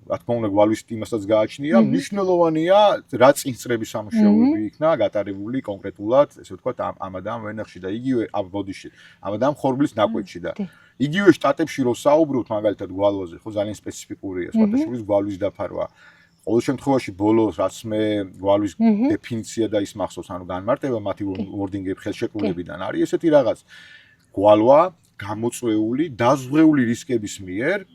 რა თქმა უნდა, გვალვის იმასაც გააჩნია, მნიშვნელოვანია, რა წინწრების სამუშაოები იქნა გატარებული კონკრეტულად, ესე ვთქვათ, ამ ადამ ვენახში და იგივე ამ ბოდიში, ამ ადამ ხორბლის ნაკვეთში და იგივე შტატებში რო საუბრობთ მაგალითად გვალვაზე, ხო, ძალიან სპეციფიკურია, სხვადასხვა გვალვის დაფარვა. ყოველ შემთხვევაში ბოლოს რაც მე გვალვის დეფინიცია და ის მახსოვს, ანუ განმარტება მათი ვორდინგები ხელშეკრულებიდან არის ესეთი რაღაც გვალვა გამოწვეული დაზღვეული რისკების მიერ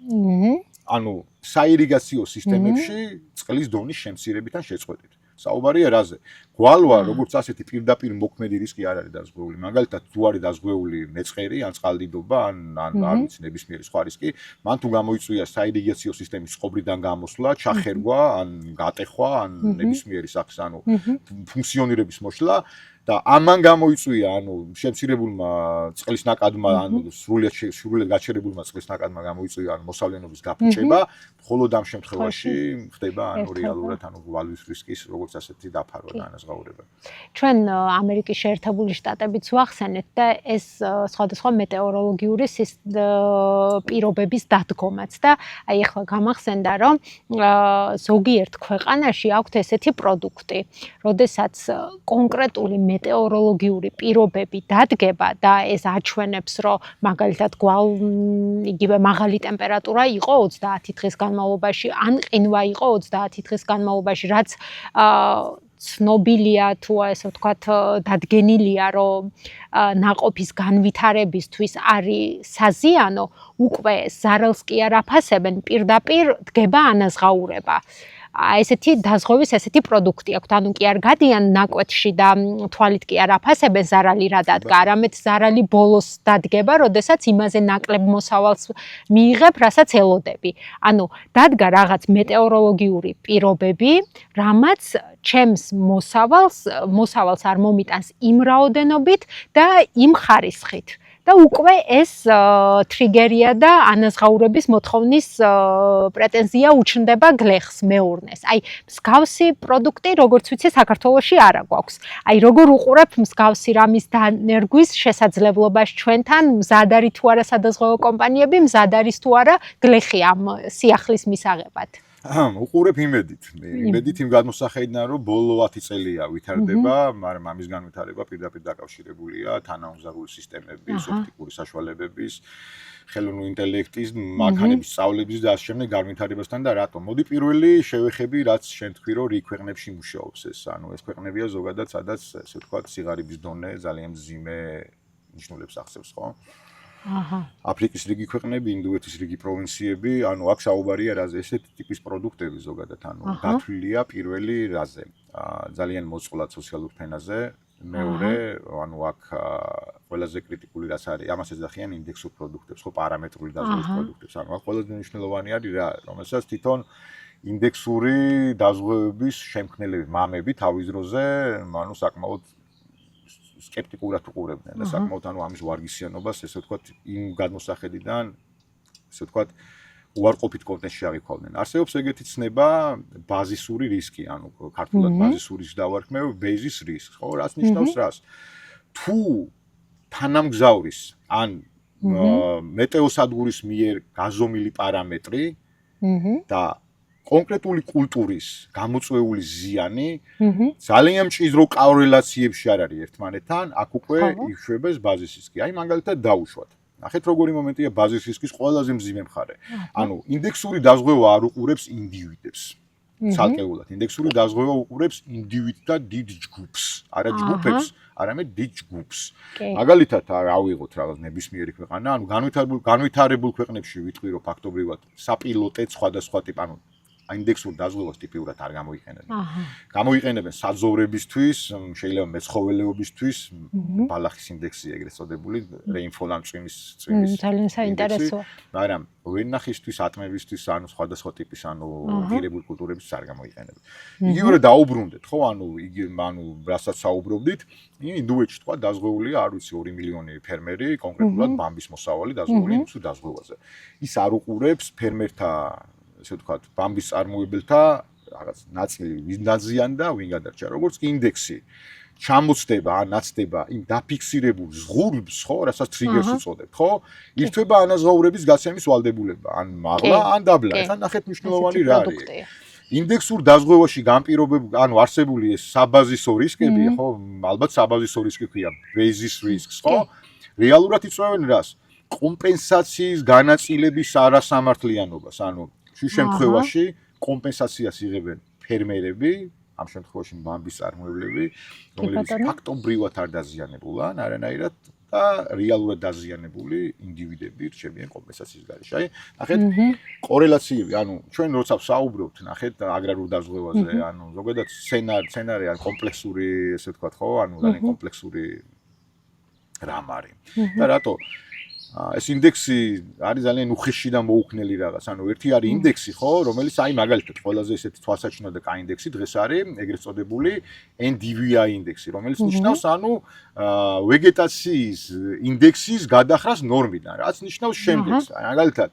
ანუ საირიგაციო სისტემებში წყლის დონის შემცირებით ან შეწყვეტით. საუბარია რაზე? გვალვა, როგორც ასეთი პირდაპირ მოქმედი რისკი არ არის დაზღვეული. მაგალითად, თუ არის დაზღვეული მეწყერი, ან წყალდიდობა, ან არ ვიცი, ნებისმიერი სხვა რისკი, მან თუ გამოიწვია საირიგაციო სისტემის წყობრიდან გამოსვლა, ჩახერგვა, ან გატეხვა, ან ნებისმიერი სახის, ანუ ფუნქციონირების მოშლა და ამან გამოიწვია, ანუ შემცირებულმა წყლის ნაკადმა, ანუ სრულიად გაჩერებულმა წყლის ნაკადმა გამოიწვია, ანუ მოსავლენობის გაფუჭება, მხოლოდ ამ შემთხვევაში ხდება, ანუ რეალურად, ანუ გვალვის რისკის როგორც ასეთი დაფარვა და ანაზღაურება. ჩვენ ამერიკის შეერთებული შტატებიც ვახსენეთ და ეს სხვადასხვა მეტეოროლოგიური პირობების დადგომაც და აი ახლა გამახსენდა, რომ ზოგიერთ ქვეყანაში აქვთ ესეთი პროდუქტი, როდესაც კონკრეტული მეტეოროლოგიური პირობები დადგება და ეს აჩვენებს, რომ მაგალითად იგივე მაღალი ტემპერატურა იყო 30 დღის განმავლობაში, ან ყინვა იყო 30 დღის განმავლობაში, რაც ცნობილია თუ ესე ვთქვათ დადგენილია რომ ნაყოფის განვითარებისთვის არის საზიანო, უკვე ზარალს კი არ აფასებენ, პირდაპირ დგება ანაზღაურება. ესეთი დაზღვევის ესეთი პროდუქტი აქვს. ანუ კი არ გადიან ნაკვეთში და თვალით კი არ აფასებენ ზარალი რა დადგა, არამედ ზარალი ბოლოს დადგება, როდესაც იმაზე ნაკლებ მოსავალს მიიღებ, რასაც ელოდები. ანუ დადგა რაღაც მეტეოროლოგიური პირობები, რამაც ჩემს მოსავალს არ მომიტანს იმ რაოდენობით და იმ ხარისხით. და უკვე ეს ტრიგერია და ანაზღაურების მოთხოვნის პრეტენზია უჩნდება გლეხს მეურნეს. აი, მსგავსი პროდუქტი, როგორც ვიცი, საქართველოში არა გვაქვს. აი, როგორ უყურებ მსგავსი რამის დანერგვის შესაძლებლობას ჩვენთან, მზად არის თუ არა სადაზღვევო კომპანიები, მზად არის თუ არა გლეხი ამ სიახლის მისაღებად. უყურებ იმედით იმ გადმოსახედიდან რომ ბოლო 10 წელია ვითარდება, მაგრამ ამის განვითარება პირდაპირ დაკავშირებულია თანაუმზადული სისტემების, ოპტიკური საშუალებების, ხელოვნური ინტელექტის, მანქანების სწავლების და ასე შემდეგ განვითარებასთან და რატომ? მოდი პირველი შევეხები, რაც შენ თქვი რომ რიგ ქვეყნებში მუშაობს ეს. ანუ ეს ქვეყნებია ზოგადად, სადაც ესე ვთქვათ, სიღარიბის დონე ძალიან მძიმე ნიშნულებს ახსევს, ხო? აფრიკის რიგი ქვეყნები, ინდოეთის რიგი პროვინციები, ანუ აქ საუბარია რაზე, ესეთი ტიპის პროდუქტები ზოგადად, ანუ დათვლილია პირველი რაზე, ძალიან მოწყვლად სოციალურ ფენაზე, მეორე, ანუ აქ ყველაზე კრიტიკული რაც არის, ამას ეძახიან ინდექსურ პროდუქტებს, ხო, პარამეტრული დაზღვევის პროდუქტებს, ანუ აქ ყველაზე მნიშვნელოვანი არის რა, რომელსაც თვითონ ინდექსური დაზღვევების შემქმნელები, მამები თავის დროზე, ანუ საკმაოდ სკეპტიკურად უყურებდნენ და საკმაოდ ანუ ამის ვარგისიანობას ესე ვთქვათ იმ გადმოსახედიდან ესე ვთქვათ უარყოფით კონტექსტში აღიქვავდნენ. არსებობს ეგეთი ცნება ბაზისური რისკი, ანუ ქართულად ბაზისური რისკი დავარქმევ, basis risk, ხო, რაც ნიშნავს რას? თუ თანამგზავრის ან მეტეოსადგურის მიერ გაზომილი პარამეტრი და კონკრეტული კულტურის გამოწვეული ზიანი ძალიან მჭიდრო კორელაციებში არ არის ერთმანეთთან, აქ უკვე იშვება ეს ბაზის რისკი. აი მაგალითად დავუშვათ. ნახეთ როგორი მომენტია ბაზის რისკის ყველაზე მძიმე მხარე. ანუ ინდექსური დაზღვევა არ უყურებს ინდივიდებს. ცალკეულად ინდექსური დაზღვევა უყურებს ინდივიდთა დიდ ჯგუფს, არა ჯგუფებს, არამედ დიდ ჯგუფს. მაგალითად ავიღოთ რაღაც ნებისმიერი ქვეყანა, ანუ განვითარებულ ქვეყნებში ვიტყვი რომ ფაქტობრივად საპილოტე სხვადასხვა ტიპ, ანუ ინდექსურ დაზღვევას ტიპიურად არ გამოიყენებენ. გამოიყენებენ საძოვრებისთვის, შეიძლება მეცხოველეობისთვის, ბალახის ინდექსი ეგრეთ წოდებული, რეინფოლ ან წვიმის ძალიან საინტერესოა. მაგრამ ვენახისთვის, ატმებისთვის, ანუ სხვადასხვა ტიპის, ანუ ღირებულ კულტურებისთვის არ გამოიყენებენ. იგივე რა დაუბრუნდეთ, ხო, ანუ რასაც საუბრობდით, ინდოეთში თქვა დაზღვეულია, არ ვიცი, 2 მილიონი ფერმერი, კონკრეტულად ბამბის მოსავალი დაზღვეული ინდექსურ დაზღვევაზე. ის არ უყურებს ფერმერთა ესე ვთქვათ, ბამბის წარმოებელთა რაღაც ნაწილი ვინ დაზიანდა, ვინ გადარჩა, როგორც კი ინდექსი ჩამოცდება ან ნაცდება იმ დაფიქსირებულ ზღურბს, ხო, რასაც ტრიგერს უწოდებთ, ხო? ირთვება ანაზღაურების გაცემის ვალდებულება, ან მაღლა, ან დაბლა. ეხლა ნახეთ მნიშვნელოვანი რა არის. ინდექსურ დაზღვევაში განპირობებული, ანუ არსებული ეს საბაზისო რისკები, ხო, ალბათ საბაზისო რისკი ქვია, basis risks, ხო? რეალურად იწვევენ რას? კომპენსაციის განაწილების არასამართლიანობას, ანუ შუს შემთხვევაში კომპენსაციას იღებენ ფერმერები, ამ შემთხვევაში ბამბის წარმოებლები, რომლებიც ფაქტობრივად არ დაზიანებულან, არანაირად და რეალურად დაზიანებული ინდივიდები რჩებიან კომპენსაციის გარეშე. აი, ნახეთ, კორელაციები, ანუ ჩვენ როცა ვსაუბრობთ, ნახეთ, აგრარულ დაზღვევაზე, ანუ ზოგადად სცენარი ან კომპლექსური, ესე ვთქვათ, ხო, ანუ ძალიან კომპლექსური რამ არის. და რატო ეს ინდექსი არის ძალიან უხეში და მოუქნელი რაღაც. ანუ ერთი არის ინდექსი, ხო, რომელიც აი მაგალითად ყველაზე ესეთი თვალსაჩინო და კაი ინდექსი დღეს არის ეგრეთ წოდებული NDVI ინდექსი, რომელიც ნიშნავს ანუ ვეგეტაციის ინდექსის გადახრას ნორმიდან, რაც ნიშნავს შემდეგს. აი მაგალითად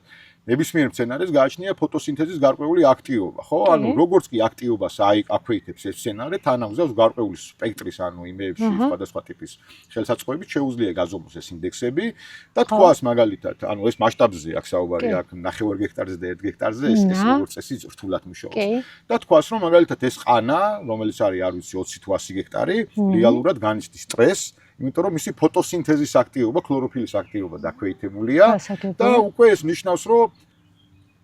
ნებისმიერ მცენარეს გააჩნია ფოტოსინთეზის გარკვეული აქტივობა, ხო? ანუ როგორც კი აქტივობას აქვეითებს ეს მცენარე, თანამგზავს გარკვეული სპექტრის, ანუ იმეებში სხვადასხვა ტიპის ხელსაწყოებით შეუძლია გაზომოს ეს ინდექსები და თქვას მაგალითად, ანუ ეს მასშტაბზე აქ საუბარი, აქ 9 გექტარზე და 1 გექტარზე ეს როგორც წესი რთულად მუშაობს. და თქვას რომ მაგალითად ეს ყანა, რომელიც არის არ ვიცი 20 თუ 100 გექტარი, რეალურად განიცდის სტრესს, იმიტომ რომ მისი ფოტოსინთეზის აქტივობა, ქლოროფილის აქტივობა დაქვეითებულია და უკვე ეს ნიშნავს, რომ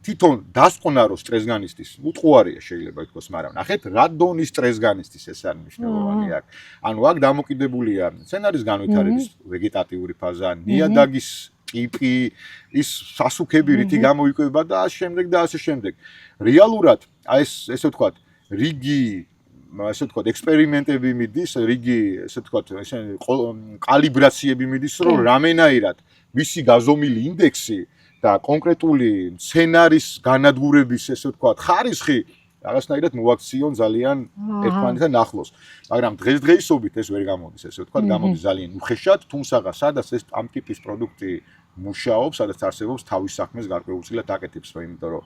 თვითონ დასკვნა რომ სტრესგანისტის უწყوارია შეიძლება ითქვას, მაგრამ ნახეთ რა დონის სტრესგანისტის ეს არის მნიშვნელოვანი აქ. ანუ აქ დამოკიდებულია სცენარის განვითარების ვეგეტატიური ფაზა, ნიადაგის ტიპი, ის სასუქები რითი გამოიკვება და ასე შემდეგ და ასე შემდეგ. რეალურად აი ესე ვთქვათ, რიგი ასე ვთქვათ, ექსპერიმენტები მიდის, რიგი ესე ვთქვათ, ესე კალიბრაციები მიდის, რომ რამენაირად მისი გაზომილი ინდექსი და კონკრეტული სცენარის განადგურების ესე ვთქვათ, ხარისხი რაღაცნაირად მოაქციონ ძალიან ერთმანეთთან ახლოს. მაგრამ დღესდღეობით ეს ვერ გამოდის, ესე ვთქვათ, გამოდის ძალიან უხეშად, თუმცა სადაც ეს ამ ტიპის პროდუქტი მუშაობს, სადაც არსებობს თავის საქმეს გარკვეულწილად აკეთებს, იმიტომ რომ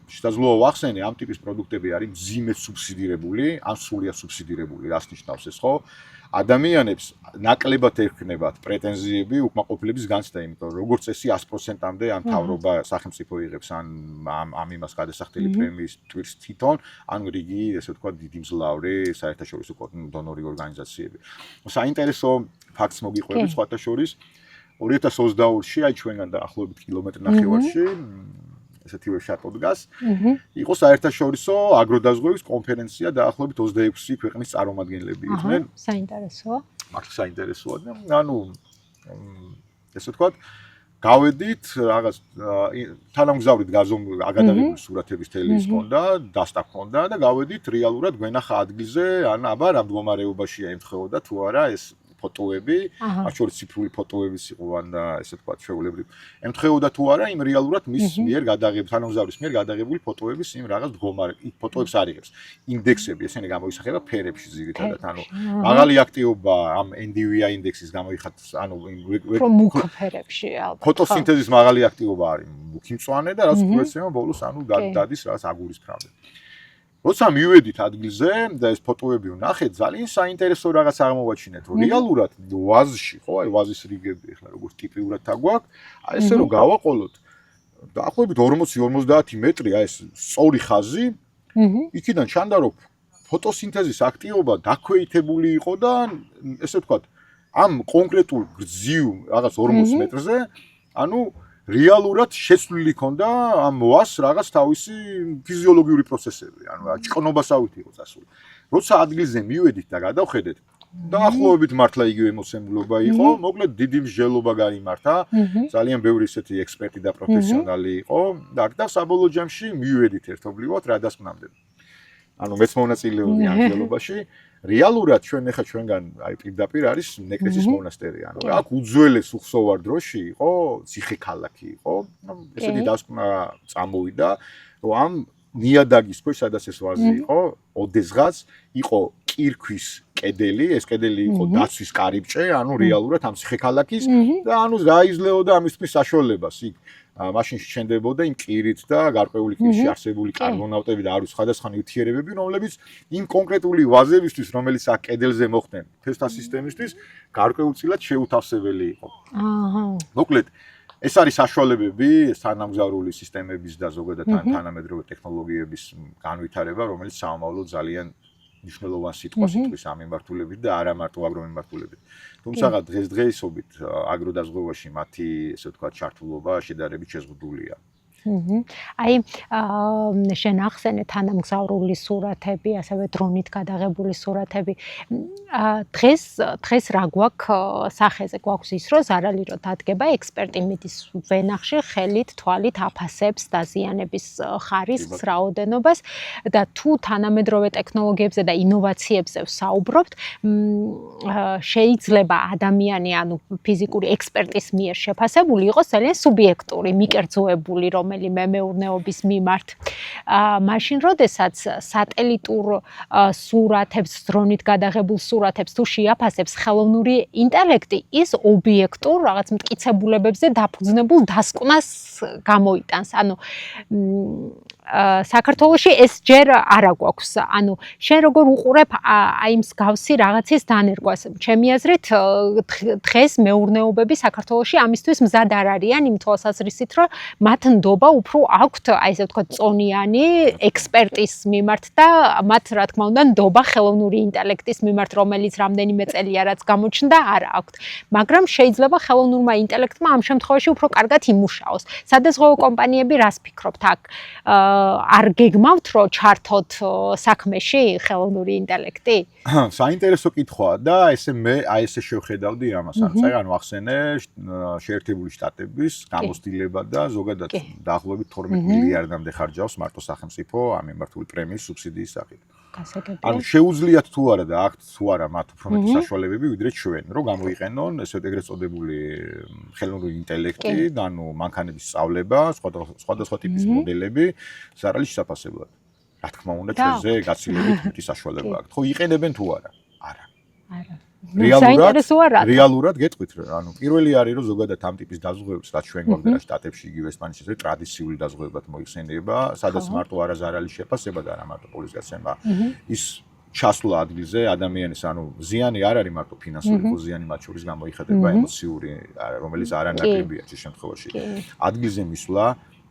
შესაძლოა ვახსენე, ამ ტიპის პროდუქტები არის მძიმედ სუბსიდირებული, ან სრულიად სუბსიდირებული, რას ნიშნავს ეს, ხო? ადამიანებს ნაკლებად ექნებათ პრეტენზიები უკმაყოფილების განცდა, იმიტომ რომ როგორც წესი 100%-მდე ან მთავრობა სახელმწიფო იღებს ან ამ იმას გადასახდელი პრემიის ტვირს თვითონ, ან რიგი, ესე ვთქვათ, დიდი მძლავრი საერთაშორისო დონორი ორგანიზაციები. საინტერესო ფაქტს მოგიყვები სხვათა შორის 2022-ში, აი ჩვენგან დაახლოებით კილომეტრი ნახევარში ესეთივე შატო დგას. იყო საერთაშორისო აგროდაზღვევის კონფერენცია დაახლოებით 26 ქვეყნის წარმომადგენლები იყვნენ. საინტერესოა. მართლა საინტერესოა და ანუ ესე ვთქვათ, გავედით რაღაც თანამგზავრით გადაღებული სურათების თელის ჰქონდა, დასტა ჰქონდა და გავედით რეალურად გვენახა ადგილზე, ან აბა რა მდგომარეობაშია ემთხვეოდა თუ არა ეს ფოტოები, მათ შორის ციფრული ფოტოებიც იყო ან ესე ვთქვათ, შეულებრივ. ემთხვეოდა თუ არა იმ რეალურად მის მიერ გადაღებული, თანამგზავრის მიერ გადაღებული ფოტოების იმ რაღაც მდგომარე ფოტოებს არიღებს. ინდექსები ესენი გამოისახება ფერებში ძირითადად, ანუ მაღალი აქტივობა ამ NDVI ინდექსის გამოიხატავს, ანუ მუქ ფერებში ალბათ. ფოტოსინთეზის მაღალი აქტივობა არის მუქი მწვანე და რაც უეცემა ბოლოს ანუ დადის რაღაც აგურისფრამდე. როცა მივედით ადგილზე და ეს ფოტოები ვნახეთ, ძალიან საინტერესო რაღაც აღმოვაჩინეთ, რომ რეალურად ვაზში, ხო, აი ვაზის რიგები ახლა როგორც ტიპიურად აგვაქვს, აი ესე რომ გავაყოლოთ დაახლოებით 40-50 მეტრი, აი ეს სწორი ხაზი, იქიდან ჩანდა რომ ფოტოსინთეზის აქტივობა დაქვეითებული იყო და ესე ვთქვათ, ამ კონკრეტულ გრძივ რაღაც 40 მეტრზე, ანუ რეალურად შეცვლილი ქონდა ამ ვას რაღაც თავისი ფიზიოლოგიური პროცესები, ანუ ჭკნობასავით იყო წასული. როცა ადგილზე მივედით და გადავხედეთ, დაახლოებით მართლა იგივე მოცემულობა იყო, მოკლედ დიდი მსჯელობა გაიმართა, ძალიან ბევრი ისეთი ექსპერტი და პროფესიონალი იყო და საბოლოო ჯამში მივედით ერთობლივად რა დასკვნამდე. ანუ მეც მონაწილეობდი ამ მსჯელობაში. რეალურად ჩვენგან აი პირდაპირ არის ნეკრესის მონასტერი, ანუ აქ უძველეს უხსოვარ დროში იყო ციხე-ქალაქი იყო. ესეთი დასკვნა წამოვიდა, რომ ამ ნიადაგის ქვეშ, სადაც ეს ვაზი იყო, ოდესღაც იყო კირქვის კედელი, ეს კედელი იყო დაცვის კარიბჭე, ანუ რეალურად ამ ციხე-ქალაქის და ანუ გაიზლეოდა ამისთვის საშუალებას იქ. მაშინ შენდებოდა იმ კირით და გარკვეული კირში არსებული კარბონავტები და არის სხვადასხვა ნივთიერებები, რომლებიც იმ კონკრეტული ვაზებისთვის, რომელიც აქ კედელზე მოხდნენ, თესთა სისტემისთვის, გარკვეულწილად შეუთავსებელი იყო. მოკლედ, ეს არის საშუალებები თანამგზავრული სისტემების და ზოგადად თანამედროვე ტექნოლოგიების განვითარება, რომელიც სამომავლოდ ძალიან მნიშვნელოვან სიტყვის ამ მიმართულებით და არა მარტო აგრომიმართულებით. თუმცა დღესდღეობით აგროდაზღვევაში მათი ესე ვთქვათ ჩართულობა შედარებით შეზღუდულია. აი შენ ახსენე თანამგზავრული სურათები, ასევე დრონით გადაღებული სურათები. დღეს რა გვაქვს სახეზე? გვაქვს ის, რომ ზარალირო დადგება, ექსპერტი მიდის ვენახში, ხელით, თვალით აფასებს დაზიანების ხარისხს, რაოდენობას და თუ თანამედროვე ტექნოლოგიებზე და ინოვაციებზე ვსაუბრობთ, შეიძლება ადამიანი, ანუ ფიზიკური ექსპერტის მიერ შეფასებული იყოს ძალიან სუბიექტური, მიკერძოებული, რომელიმე მეურნეობის მიმართ. მაშინ, როდესაც სატელიტურ სურათებს, დრონით გადაღებულ სურათებს თუ შეაფასებს ხელოვნური ინტელექტი, ის ობიექტურ რაღაც მტკიცებულებებზე დაფუძნებულ დასკვნას გამოიტანს. ანუ საქართველოში ეს ჯერ არა გვაქვს. ანუ შენ როგორ უყურებ აი მსგავსი რაღაცის დანერგვას? ჩემი აზრით, დღეს მეურნეობები საქართველოში ამისთვის მზად არ არიან იმ თვალსაზრისით, რომ მათ ნდობა მნიშვნელობა უფრო აქვთ, აი ესე ვთქვათ, წონიანი ექსპერტის მიმართ და მათ რა თქმა უნდა ნდობა ხელოვნური ინტელექტის მიმართ, რომელიც რამდენიმე წელია რაც გამოჩნდა, არ აქვთ. მაგრამ შეიძლება ხელოვნურმა ინტელექტმა ამ შემთხვევაში უფრო კარგად იმუშაოს. სადაზღვევო კომპანიები რას ფიქრობთ აქ? არ გეგმავთ რომ ჩართოთ საქმეში ხელოვნური ინტელექტი? საინტერესო კითხვაა და ესე მე აი ესე შევხედავდი ამას. ანუ ახსენე შეერთებული შტატების გამოცდილება და ზოგადად დაახლოებით 12 მილიარდამდე ხარჯავს მარტო სახელმწიფო ამ მიმართული პრემიის სუბსიდიის სახით. ანუ შეუძლიათ თუ არა და აქვთ თუ არა მათ უფრო მეტი საშუალებები ვიდრე ჩვენ, რომ გამოიყენონ ეგრეთ წოდებული ხელოვნური ინტელექტი და ანუ მანქანების სწავლება, სხვადასხვა ტიპის მოდელები ზარალის შესაფასებლად. რა თქმა უნდა, ჩვენზე გაცილებით მეტი საშუალება აქვს. ხო, იყენებენ თუ არა? არა. არა. რეალურად გეტყვით რა, ანუ პირველი არის რომ ზოგადად ამ ტიპის დაზღვევებს, რაც ჩვენ გვაქვს შტატებში, იგივე ესპანეთში, ეს ტრადიციული დაზღვევებად მოიხსენიება, სადაც მარტო არა ზარალის შეფასება და არა მარტო პოლის გაცემა, ის ჩასვლა ადგილზე ადამიანის, ანუ ზიანი არ არის მარტო ფინანსური, ხო ზიანი მათ შორის გამოიხატება ემოციური, რომელიც არანაკლებია ამ შემთხვევაში. ადგილზე მისვლა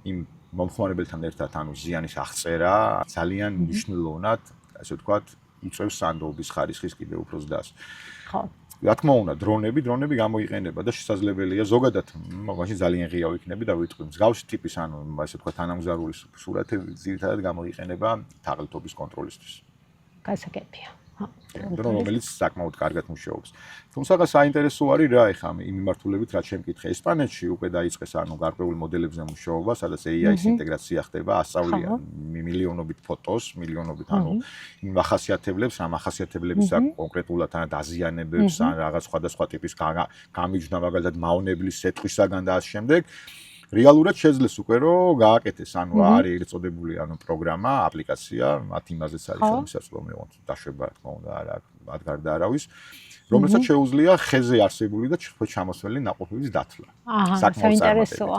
იმ მომხმარებელთან ერთად, ანუ ზიანის აღწერა ძალიან მნიშვნელოვნად, ასე ვთქვათ, იწევს სანდობის ხარისხის კიდევ უფრო ზრდას. ხო. რა თქმა უნდა, დრონები გამოიყენება და შესაძლებელია ზოგადად, მაშინ ძალიან ღია ვიქნები და ვიტყვი, მსგავსი ტიპის, ანუ ასე ვთქვათ, თანამგზავრული სურათები ძირითადად გამოიყენება თაღლითობის კონტროლისთვის. გასაგებია. რომელიც საკმაოდ კარგად მუშაობს. თუმცა საინტერესო არის რა ეხლა იმ მიმართულებით რაც შემკითხე ესპანეთში უკვე დაიწყეს ანუ გარკვეულ მოდელებზე მუშაობა, სადაც AI-ის ინტეგრაცია ხდება, ასწავლიან მილიონობით ფოტოს, მილიონობით ანუ იმ ახასიათებლებს, ამ ახასიათებლების კონკრეტულად ან დაზიანებებს, ან რაღაც სხვადასხვა ტიპის გამიჯვნა, მაგალითად მავნებლის სეტყვისაგან და ამ შემდეგ რეალურად შეძლეს უკვე რომ გააკეთეს, ანუ არის ეგრეთ წოდებული ანუ პროგრამა, აპლიკაცია, მათ იმაზეც არის შესაძლო მეღოთ დაშვება, რა თქმა უნდა, არ გარდა არავის, რომელსაც შეუძლია ხეზე არსებული და ჩამოსვლელი ნაყოფების დათვლა. საინტერესოა.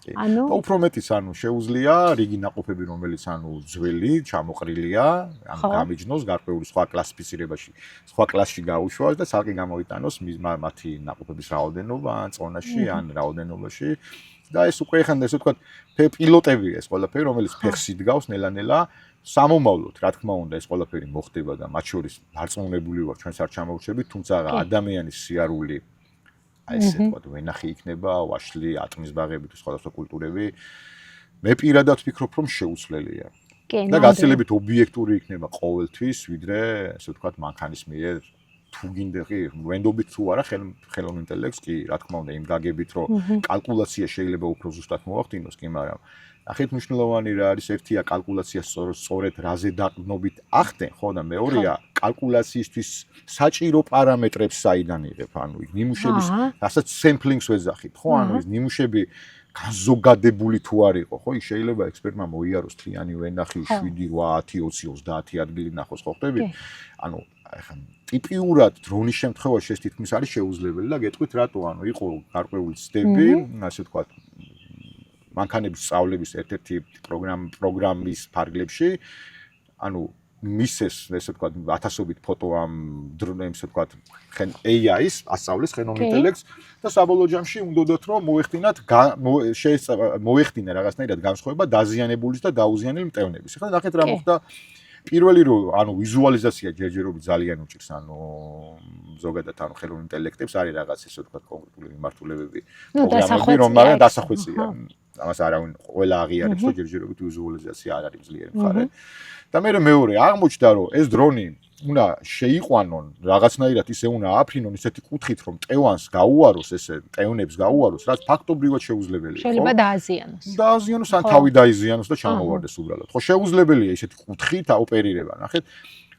ანუ უფრო მეტიც ანუ შეუძლია რიგი ნაყოფები, რომელიც ანუ ძველი, ჩამოყრილია, ანუ გამიჯნოს გარკვეული სხვა კლასიფიცირებაში, სხვა კლასში გაუშვას და ცალკე გამოიტანოს მათი ნაყოფების რაოდენობა ან წონაში ან რაოდენობაში. და ეს უკვე ხანდა ესე ვთქვათ პილოტებია ეს ყველაფერი რომელიც ფეხში დგავს ნელა-ნელა სამომავლოდ რა თქმა უნდა ეს ყველაფერი მოხდება და მათ შორის დარწმუნებული ვარ ჩვენს არ ჩამოვშებით თუმცა ადამიანის სიარული აი ესე ვთქვათ ვენახი იქნება ვაშლი ატმის ბაღები თუ სხვადასხვა კულტურები მე პირადად ვფიქრობ რომ შეუცვლელია და გაცილებით ობიექტური იქნება ყოველთვის ვიდრე ესე ვთქვათ მანქანის მიერ თუ გინდა კი ვენდობით თუ არა ხელოვნურ ინტელექტს კი რა თქმა უნდა იმ გაგებით რომ კალკულაცია შეიძლება უფრო ზუსტად მოახდინოს კი მაგრამ ნახეთ მნიშვნელოვანი რა არის ერთია კალკულაცია სწორედ რაზე დაყრდნობით ახდენ ხო და მეორეა კალკულაციისთვის საჭირო პარამეტრებს საიდან იღებ ანუ იქ ნიმუშების რასაც სემპლინგს ვეძახით ხო ანუ ეს ნიმუშები განზოგადებული თუ არ იყო ხო ის შეიძლება ექსპერტმა მოიაროს თლიანი ვენახი 7 8 10 20 ადგილი ნახოს ხო ხტები ანუ ახლა ტიპიურად დრონის შემთხვევაში ეს თითქმის არის შეუძლებელი და გეტყვით რატო ანუ იყო გარკვეული ცდები ასე ვთქვათ მანქანების სწავლების ერთ-ერთი პროგრამის ფარგლებში ანუ მისეს ესე ვთქვათ ათასობით ფოტო ამ დრონებს ესე ვთქვათ AI-ის ასწავლეს ხელოვნურ ინტელექტს და საბოლოო ჯამში უნდათ რომ მოეხდინა რაღაცნაირად განსხვავება დაზიანებულის და დაუზიანებელი მტევნების. ახლა ნახეთ რა მოხდა პირველი რომ ანუ ვიზუალიზაცია ჯერჯერობით ძალიან უჭირს ანუ ზოგადად ანუ ხელოვნურ ინტელექტებს არის რაღაც ესე ვთქვათ კონკრეტული მიმართულებები პროგრამები რომ მაგრამ დასახვეწია ამას არავინ ყველა აღიარებს რომ ჯერჯერობით ვიზუალიზაცია არ არის ძლიერი მხარე და მეორე აღმოჩნდა რომ ეს დრონი უნდა შეიყვანონ რაღაცნაირად ისე უნდა აფრინონ ისეთი კუთხით რომ ტევანს გაუაროს ესე ტევნებს გაუაროს რაც ფაქტობრივად შეუძლებელია ხო შეიძლება დააზიანოს ან თავი დაიზიანოს და ჩამოვარდეს უბრალოდ ხო შეუძლებელია ისეთი კუთხით აოპერირება ნახეთ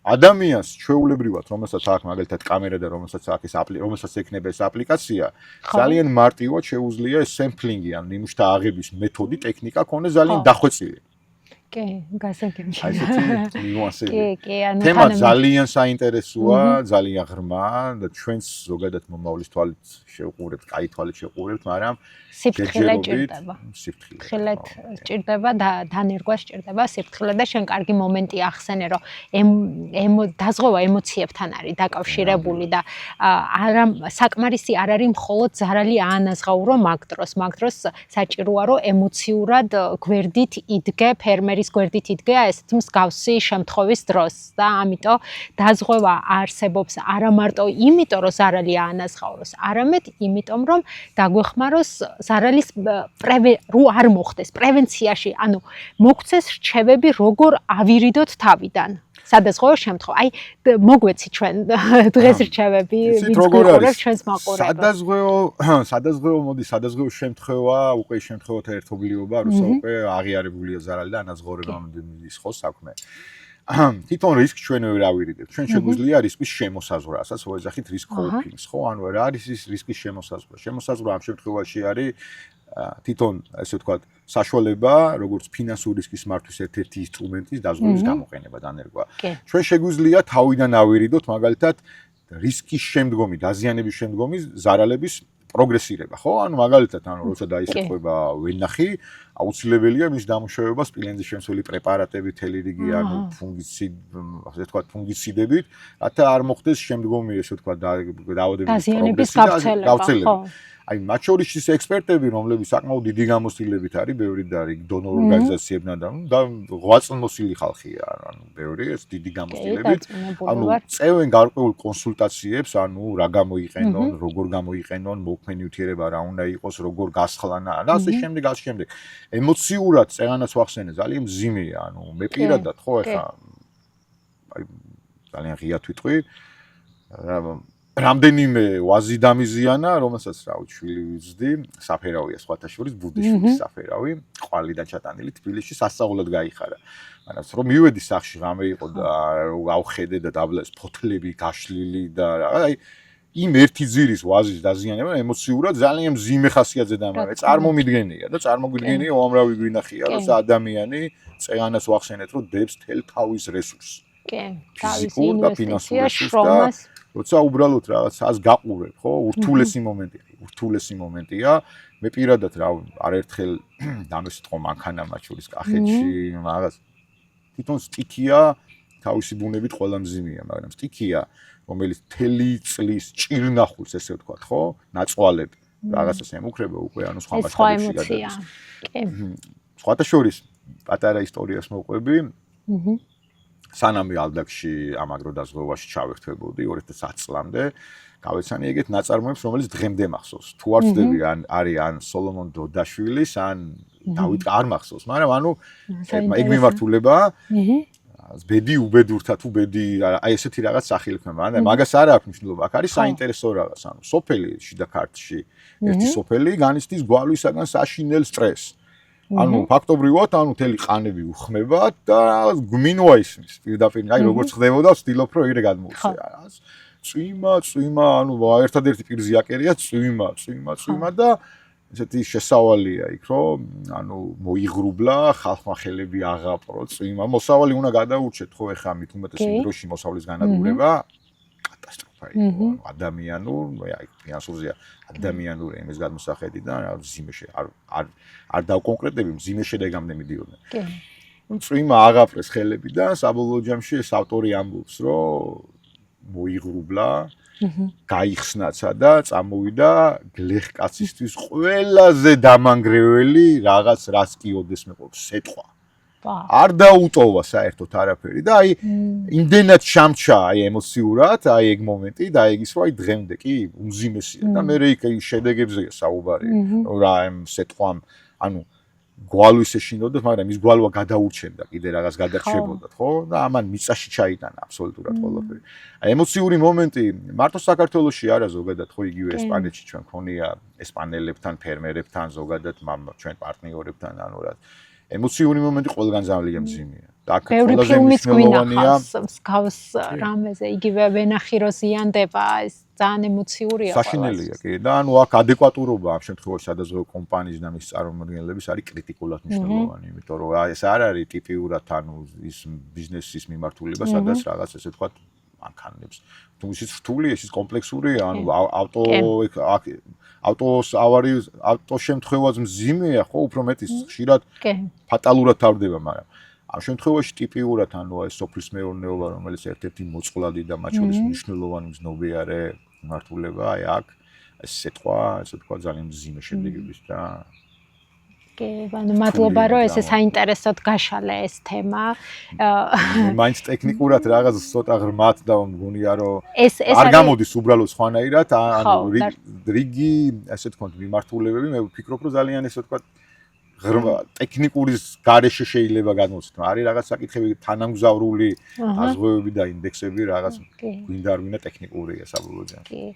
ადამიანს ჩვეულებრივად რომელსაც აქვს მაგალითად კამერა და რომელსაც ექნება ეს აპლიკაცია ძალიან მარტივად შეუძლია ეს სემპლინგი ან ნიმუშთა აღების მეთოდი ტექნიკა ქონდეს ძალიან დახვეწილი კი, გასაგებია. აი ესეთი ნიუანსები. კი, ანუ თემა ძალიან საინტერესოა, ძალიან ღრმა და ჩვენს ზოგადად მომავლის თვალით შევყურებთ, კაი თვალით შევყურებთ, მაგრამ სიფრთხილე ჭირდება. სიფრთხილეთ ჭირდება და დანერგვა სჭირდება სიფრთხილე და შენ კარგი მომენტი ახსენე, რომ დაზღვევა ემოციებთან არის დაკავშირებული და არა საკმარისი არ არის მხოლოდ ზარალი აანაზღაურო მაგ დროს საჭიროა რომ ემოციურად გვერდით იდგე ფერმერის გვერდით იდგე ესეთ მსგავსი შემთხვევის დროს და ამიტომ დაზღვევა არსებობს არა მარტო იმიტომ რომ ზარალი აანაზღაუროს, არამედ იმიტომ რომ დაგვეხმაროს ზარალის რო არ მოხდეს პრევენციაში, ანუ მოგცეს რჩევები როგორ ავირიდოთ თავიდან. სადაზღვეო შემთხვევა. აი მოგვეცი ჩვენ დღეს რჩევები ვინც გვიყურებს ჩვენს მაყურებელს. სადაზღვეო შემთხვევა, უკვე შემთხვევათა ერთობლიობა, როცა უკვე აღიარებულია ზარალი და ანაზღაურებამდე მიდის ხო საქმე. თვითონ რისკ ჩვენ ვერ ავირიდებთ. ჩვენ შეგვიძლია რისკის შემოსაზღვრა, ასაც ვეძახით risk coping, ხო? ანუ რა არის ის რისკის შემოსაზღვრა? შემოსაზღვრა ამ შემთხვევაში არის თვითონ ესე ვთქვათ, საშუალება, როგორც ფინანსური რისკის მართვის ერთ-ერთი ინსტრუმენტის დაზღვევის გამოყენება დანერგვა. ჩვენ შეგვიძლია თავიდან ავირიდოთ, მაგალითად, რისკის შემდგომი, დაზიანების შემდგომი ზარალების პროგრესირება, ხო? ანუ მაგალითად, როცა დაისახება ვენახი, აუცილებელია მის დამუშავება სპილენძის შემცველი პრეპარატები, თელი რიგი, ანუ ფუნგიციდებით, რათა არ მოხდეს შემდგომი, ესე ვთქვათ, დაავადების გავრცელება. აი მათ შორის ის ექსპერტები, რომლებიც საკმაოდ დიდი გამოცდილებით არის, ბევრი და დონორ ორგანიზაციებიდან და ღვაწლმოსილი ხალხია, ანუ ბევრი ეს დიდი გამოცდილებით. ანუ წევენ გარკვეულ კონსულტაციებს, ანუ რა გამოიყენონ, როგორ გამოიყენონ, მოქმედი უთიერება რა უნდა იყოს, როგორ გასხლანა და ასე შემდეგ. ემოციურად წეღანაც ვახსენე, ძალიან მძიმეა, ანუ მე პირადად ხო ეხა აი ძალიან ღიად ვიტყვი. რამდენიმე ვაზი დამიზიანა, რომელსაც რა ვიცი, შვილი ვიზდი, საფერავია სხვათა შორის, ბუდიშვილის საფერავი, ყვალიდან ჩატანილი თბილისში სასწაულად გაიხარა. მაგრამ რომ მივედი სახში ღამე იყო და ავხედე და დაბლეს ფოთლები გაშლილი და აი იმ ერთი ძირის ვაზის დაზიანება ემოციურად ძალიან მძიმე ხასიათზე დამარხა. წარმომიდგენია და წარმოგვიდგენია უამრავი გვინახია, როცა ადამიანი წეღანას ვახსენეთ, რომ დებს თელ თავის რესურსს. კი, თავის ინვესტიცია შრომას როცა უბრალოდ რაღაცას გაყურებ, ხო? ურთულესი მომენტია. მე პირადად რა არერთხელ დამესიტყო მანქანა მათ შორის კახეთში, რაღაც თვითონ სტიქია თავისი ბუნებით ყველა მძიმეა, მაგრამ სტიქია, რომელიც თელი წლის ჭირნახულს ესე ვთქვათ, ხო? ნაწვალებ რაღაცას ემუქრება უკვე, ანუ სხვა მასშტაბებში გადადის. კი. სხვათა შორის პატარა ისტორიას მოყვები. სანამ ალდაკში ამაგრო დაზღვევაში ჩავერთვებოდი 2010 წლამდე, გავეცანი ეგეთ ნაწარმოებს, რომელიც დღემდე მახსოვს. თუ არ ვწდები არის ან სოლომონ დოდაშვილის, ან დავით არ მახსოვს, მაგრამ ანუ ეგ მიმართულება ბედი უბედურთა თუ ბედი აი ესეთი რაღაც სახელი ხმება. ან მაგას არ აქვს მნიშვნელობა. აქ არის საინტერესო რაღაც, ანუ სოფელი შიდა ქართლში, ერთი სოფელი განიცდის გვალვისაგან საშინელ სტრესს. ანუ ფაქტობრივად, ანუ თელი ყანები უხმებათ და გვინვა ისმის. პირდაპირ, აი როგორც ხდებოდა, ვცდილობ რომ ეგრე გადმოვცე. წვიმა, ანუ ერთადერთი პირზე აკერია წვიმა და ესეთი შესავალია იქ, რომ ანუ მოიღრუბლა, ხალხმა ხელები აღაპრო, წვიმა. მოსავალი უნდა გადაურჩეთ, ხო, ეხა მით უმეტეს იმ დროში მოსავლის განადგურება კატასტროფა იყო. ადამიანურ, აი ფინანსურზეა ადამიანურ იმის გადმოსახედი და მძიმეში არ დავკონკრეტები, მძიმე შედეგამდე მიდიოდნენ. კი. წვიმა აღაპრეს ხელები და საბოლოო ჯამში ეს ავტორი ამბობს, რომ მოიღრუბლა, გაიხსნაცა და წამოვიდა გლეხკაცისთვის ყველაზე დამანგრეველი რაღაც რაც კიოდეს მეყობს სეტყვა. არ დაუტოვა საერთოდ არაფერი და აი იმდენად შამჩა აი ემოციურად, აი ეგ მომენტი და აი ის რომ აი დღემდე კი უმძიმესია და მე იქ შედეგებზეა საუბარი, რა ამ სეტყვამ, ანუ გვალვის ეშინოდა, მაგრამ ის გვალვა გადაურჩენდა, კიდე რაღაც გადარჩებოდა, ხო? და ამან მიწაში ჩაიტანა აბსოლუტურად ყველაფერი. აი ემოციური მომენტი მარტო საქართველოში არა, ზოგადად ხო იგივე ესპანეთში ჩვენ ქონია ესპანელებთან, ფერმერებთან, ზოგადად ჩვენ პარტნიორებთან, ანუ რა ემოციური მომენტი ყველგან ძალიან მძიმეა. და აქ ბევრი ყველაზე ფილმიც მნიშვნელოვანია გვინახავს მსგავს რამეზე, იგივე ვენახირო ზიანდება, ეს ძალიან ემოციურია ყველას. საშინელია კი და ანუ აქ ადეკვატურობა ამ შემთხვევაში სადაზღვევო კომპანიის და მის წარმომადგენლების არის კრიტიკულად მნიშვნელოვანი, იმიტომ რომ ეს არ არის ტიპიურად ანუ ის ბიზნესის მიმართულება, სადაც რაღაც ესე ვთქვათ მანქანებს. თუ ისიც რთულია, ისიც კომპლექსურია, ანუ ავტო შემთხვევაც მძიმეა, ხო, უფრო მეტის ხშირად ფატალურად თავდება, მაგრამ ამ შემთხვევაში ტიპიურად ანუ ეს სოფლის მეურნეობა, რომელიც ერთ-ერთი მოწყვლადი და მათ შორის მნიშვნელოვანი მზნობიარე მიმართულება, აი აქ ეს სიტყვა, ესე ვთქვათ, ძალიან მძიმე შედეგების და კი, ანუ მადლობა რომ ესე საინტერესოდ გაშალე ეს თემა. მაინც ტექნიკურად რაღაც ცოტა ღრმად და მგონია რომ არ გამოდის უბრალოდ სხვანაირად, ანუ რიგი ესე ვთქვათ მიმართულებები, მე ვფიქრობ რომ ძალიან ესე ვთქვათ ტექნიკური გარეშე შეიძლება გადმოცეთ. არის რაღაც საკითხები თანამგზავრული დაზღვევები და ინდექსები რაღაც გვინდა არ გვინდა ტექნიკურია საბოლოოდ. კი.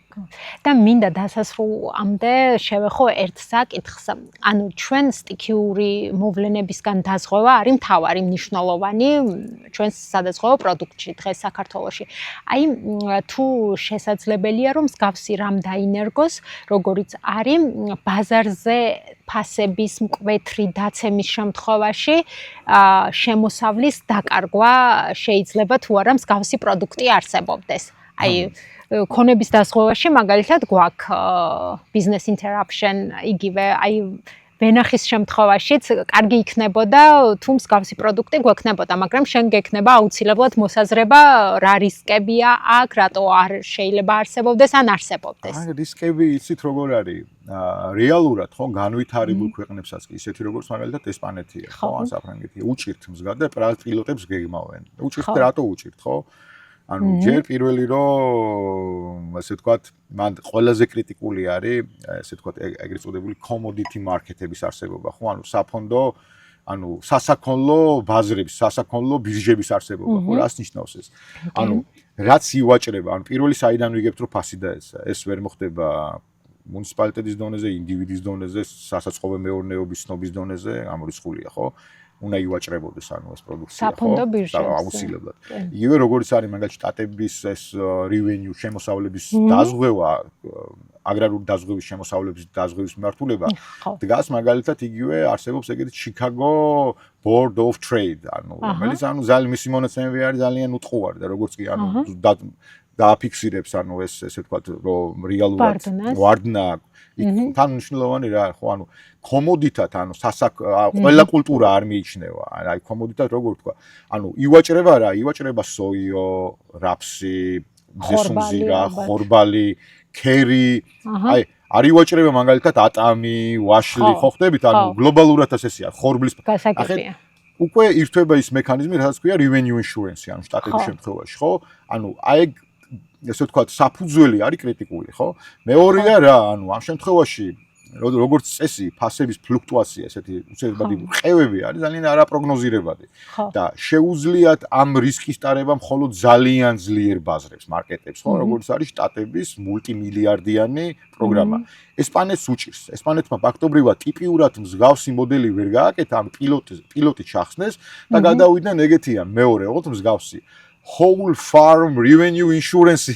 და მინდა დასასრულამდე შევეხო ერთ საკითხს. ანუ ჩვენ სტიქიური მოვლენებისგან დაზღვევა არის მთავარი მნიშვნელოვანი ჩვენს სადაზღვევო პროდუქტში დღეს საქართველოში. აი თუ შესაძლებელია რომ მსგავსი რამ დაინერგოს, როგორიც არის ბაზარზე ფასების მკვეთრი დაცემის შემთხვევაში შემოსავლის დაკარგვა შეიძლება თუ არა მსგავსი პროდუქტი არსებობდეს. აი ქონების დაზღვევაში მაგალითად გვაქვს business interruption, იგივე აი ვენახის შემთხვევაშიც კარგი იქნებოდა თუ მსგავსი პროდუქტი გვექნებოდა, მაგრამ შენ გექნება აუცილებლად მოსაზრება რა რისკებია აქ, რატო არ შეიძლება არსებობდეს ან არსებობდეს. აი რისკები იცით როგორ არის? რეალურად ხო განვითარებულ ქვეყნებსაც კი ისეთი როგორც მაგალითად ესპანეთია, ხო, ან საფრანგეთია, უჭირთ მსგავსად და პილოტებს გეგმავენ. უჭირთ რატო უჭირთ, ხო? ანუ ჯერ პირველი რომ ასე ვთქვათ, მან ყველაზე კრიტიკული არის, ასე ვთქვათ, ეგრეთ წოდებული commodity market-ების არსებობა, ხო? ანუ საფონდო, ანუ სასაქონლო ბაზრების, სასაქონლო ბირჟების არსებობა, ხო? რას ნიშნავს ეს? ანუ რაც ივაჭრება, ანუ პირველი საიდან ვიგებთ რომ ფასი დაეცა, ეს ვერ მოხდება მუნიციპალიტეტის დონეზე, ინდივიდის დონეზე, სასაწყობე მეურნეობის ცნობის დონეზე, ამორიცხულია, ხო? უნდა ივაჭრებოდეს ანუ ეს პროდუქცია, ხო? საფონდო ბირჟებზე. აუცილებლად. იგივე როგორც არის მაგალითად შტატების ეს revenue შემოსავლების დაზღვევა, აგრარული დაზღვევის შემოსავლების დაზღვევის მიმართულება, დგას მაგალითად იგივე არსებობს ეგეთი Chicago Board of Trade, ანუ რომელიც ანუ ძალიან მისი მონაცემები არის ძალიან უტყუარი და როგორც კი ანუ დააფიქსირებს ანუ ესე ვთქვათ რომ რეალურად ვარდნა თან მნიშვნელოვანი რა ხო ანუ კომოდიტად ანუ ყველა კულტურა არ მიიჩნევა აი კომოდიტად როგორ ვთქვა ანუ ივაჭრება რა ივაჭრება სოიო რაფსი ზესუნზირა ხორბალი ქერი აი არ ივაჭრება მაგალითად ატამი ვაშლი ხო ხდებით ანუ გლობალურად ასესია ხორბლის გასაგებია უკვე ირთვება ის მექანიზმი რასაც ქვია revenue insurance ანუ შტატების შემთხვევაში ხო ანუ აი ესე ვთქვათ, საფუძველი არის კრიტიკული, ხო? მეორეა რა, ანუ ამ შემთხვევაში როგორც წესი, ფასების ფლუქტუაცია, ესეთი უცებადი ყევები არის ძალიან არაპროგნოზირებადი. და შეუძლიათ ამ რისკის ტარება მხოლოდ ძალიან ძლიერ ბაზრებს, მარკეტებს, ხო? როგორც არის შტატების მულტიმილიარდიანი პროგრამა. ესპანეთს უჭირს. ესპანეთმა ფაქტობრივად ტიპიურად მსგავსი მოდელი ვერ გააკეთა, ამ პილოტი ჩახსნეს და გადავიდნენ ეგეთია, მეორე, ოღონდ მსგავსი. Whole farm revenue insurance.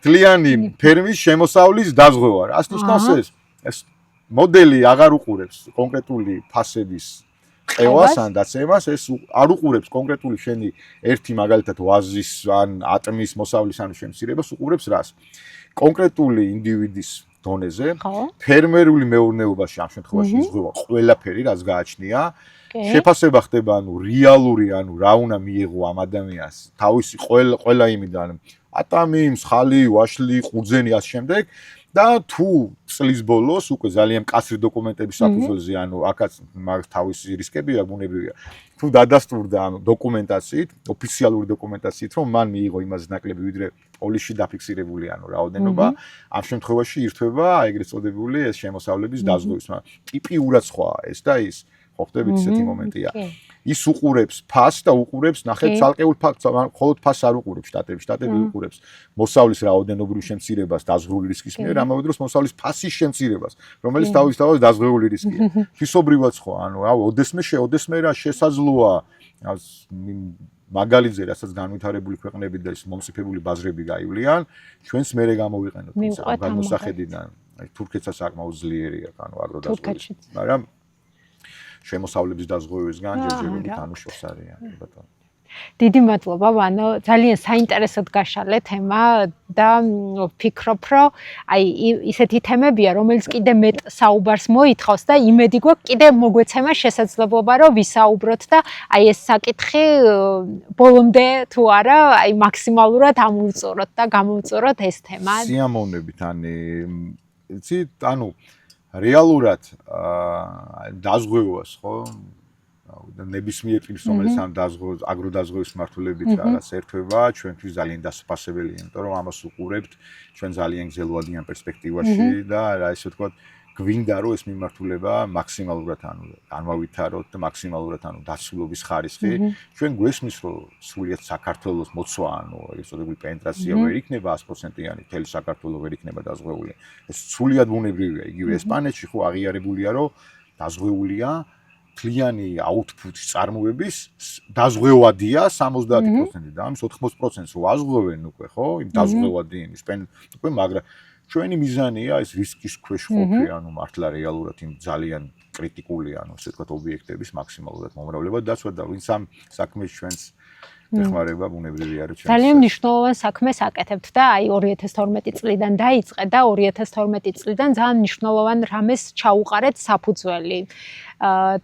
თლიანი ფერმის შემოსავლის დაზღვევა. რას ნიშნავს ეს? ეს მოდელი აღარ უყურებს კონკრეტული ფასების ყევას ან დაცემას, ეს არ უყურებს კონკრეტული შენი ერთი მაგალითად ვაზის ან ატმის მოსავლის ან შემცირებას, უყურებს რას? კონკრეტული ინდივიდის დონეზე, ფერმერული მეურნეობაში ამ შემთხვევაში იზღვევა ყველაფერი, რაც გააჩნია. შეფასება ხდება ანუ რეალური ანუ რა უნდა მიიღო ამ ადამიანს თავისი ყველა იმიდან ატამი, მსხალი, ვაშლი, ყურძენი ამ შემდეგ და თუ წლის ბოლოს უკვე ძალიან მკაცრი დოკუმენტების საფუძველზე ანუ აქაც თავისი რისკები აქვს ბუნებრივია თუ დადასტურდა ანუ დოკუმენტაციით, ოფიციალური დოკუმენტაციით რომ მან მიიღო იმას ნაკლები ვიდრე პოლისში დაფიქსირებული ანუ რაოდენობა ამ შემთხვევაში ირთვება ეგრეთ წოდებული ეს შემოსავლების დაზღვევის მაგრამ ტიპიურად სხვა ეს და ის ხო ხდებით ისეთი მომენტია. ის უყურებს ფასს და უყურებს ნახეთ ცალკეულ ფასს, მხოლოდ ფასს არ უყურებს შტატები უყურებს მოსავლის რაოდენობრივ შემცირებას დაზღვეული რისკის მიერ, ამავე დროს მოსავლის ფასის შემცირებას, რომელიც თავისთავად დაზღვეული რისკია. თვისობრივად ხო, ანუ ოდესმე რა შესაძლოა მაგალითზე, რასაც განვითარებული ქვეყნები და ის მომწიფებული ბაზრები გაივლიან, ჩვენს მერე გამოვიყენოთ თუმცა განმოსახედიდან თურქეთსაც საკმაოდ ძლიერია, ანუ აგროდაზღვევის, მაგრამ შემოსავლების დაზღვევისგან ჯერჯერობით თანუშოს არიან, ბატონო. დიდი მადლობა, ვანო, ძალიან საინტერესოდ გაშალე თემა და ვფიქრობ, რომ აი ისეთი თემებია, რომელიც კიდე მეტ საუბარს მოითხოვს და იმედი გვაქვს კიდე მოგვეცემა შესაძლებლობა, რომ ვისაუბროთ და აი ეს საკითხი ბოლომდე თუ არა, აი მაქსიმალურად ამოვწუროთ და გამოვწუროთ ეს თემა. სიამოვნებით, იცი, ანუ რეალურად დაზღვევას, ხო? ნებისმიერ პირს, რომელიც ამ აგროდაზღვევის მმართველობით რაღაც ერთვება, ჩვენთვის ძალიან დასაფასებელია, იმიტომ რომ ამას უყურებთ ჩვენ ძალიან გრძელვადიან პერსპექტივაში და ესე ვთქვათ, გვინდა რომ ეს მიმართულება მაქსიმალურად განვავითაროთ და მაქსიმალურად დაცულობის ხარისხი ჩვენ გვესმის რომ სულიად საქართველოს მოცვა ეს წოდებული პენეტრაცია ვერ იქნება 100%-იანი, მთელი საქართველო ვერ იქნება დაზღვეული. ეს სულიად ბუნებრივია, იგივე ესპანეთში ხო აღიარებულია რომ დაზღვეულია მთლიანი აუთპუტის წარმოების დაზღვევადია 70% და ამის 80%-ს რო აზღვევენ უკვე ხო იმ დაზღვევადიანის უკვე მაგრამ ჩვენი მიზანია ეს რისკის ქვეშ ყოფი მართლა რეალურად იმ ძალიან კრიტიკული ესე ვთქვათ ობიექტების მაქსიმალურად მომრავლება დაცვა და ვინც ამ საქმეს ჩვენს ეხმარება ბუნებრივია რომ ძალიან მნიშვნელოვან საქმეს აკეთებთ და აი 2012 წლიდან დაიწყე და 2012 წლიდან ძალიან მნიშვნელოვან რამეს ჩაუყარეთ საფუძველი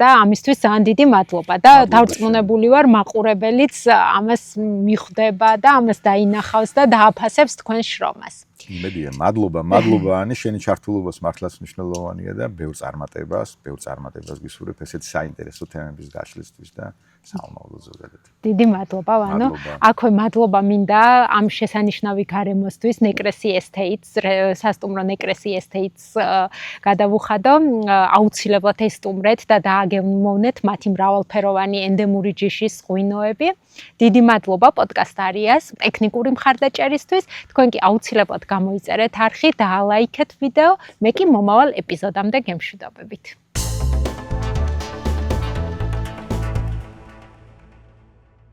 და ამისთვის ძალიან დიდი მადლობა და დარწმუნებული ვარ მაყურებელიც ამას მიხვდება და ამას დაინახავს და დააფასებს თქვენ შრომას. იმედია, მადლობა ანი, შენი ჩართულობას მართლაც მნიშვნელოვანია და ბევრ წარმატებას გისურვებ ესეთ საინტერესო თემების გაშლისთვის და საომავლო ზოგადად. დიდი მადლობა, ვანო. აქვე მადლობა მინდა ამ შესანიშნავი გარემოსთვის, ნეკრესი ესთეიტს, სასტუმრო ნეკრესი ესთეიტს გადავუხადო, აუცილებლად ესტუმრეთ და დააგემოვნეთ მათი მრავალფეროვანი ენდემური ჯიშის ღვინოები. დიდი მადლობა პოდკასტარიას ტექნიკური მხარდაჭერისთვის. თქვენ კი აუცილებლად გამოიწერეთ არხი და ლაიქეთ ვიდეო. მე კი მომავალ ეპიზოდამდე გემშვიდობებით.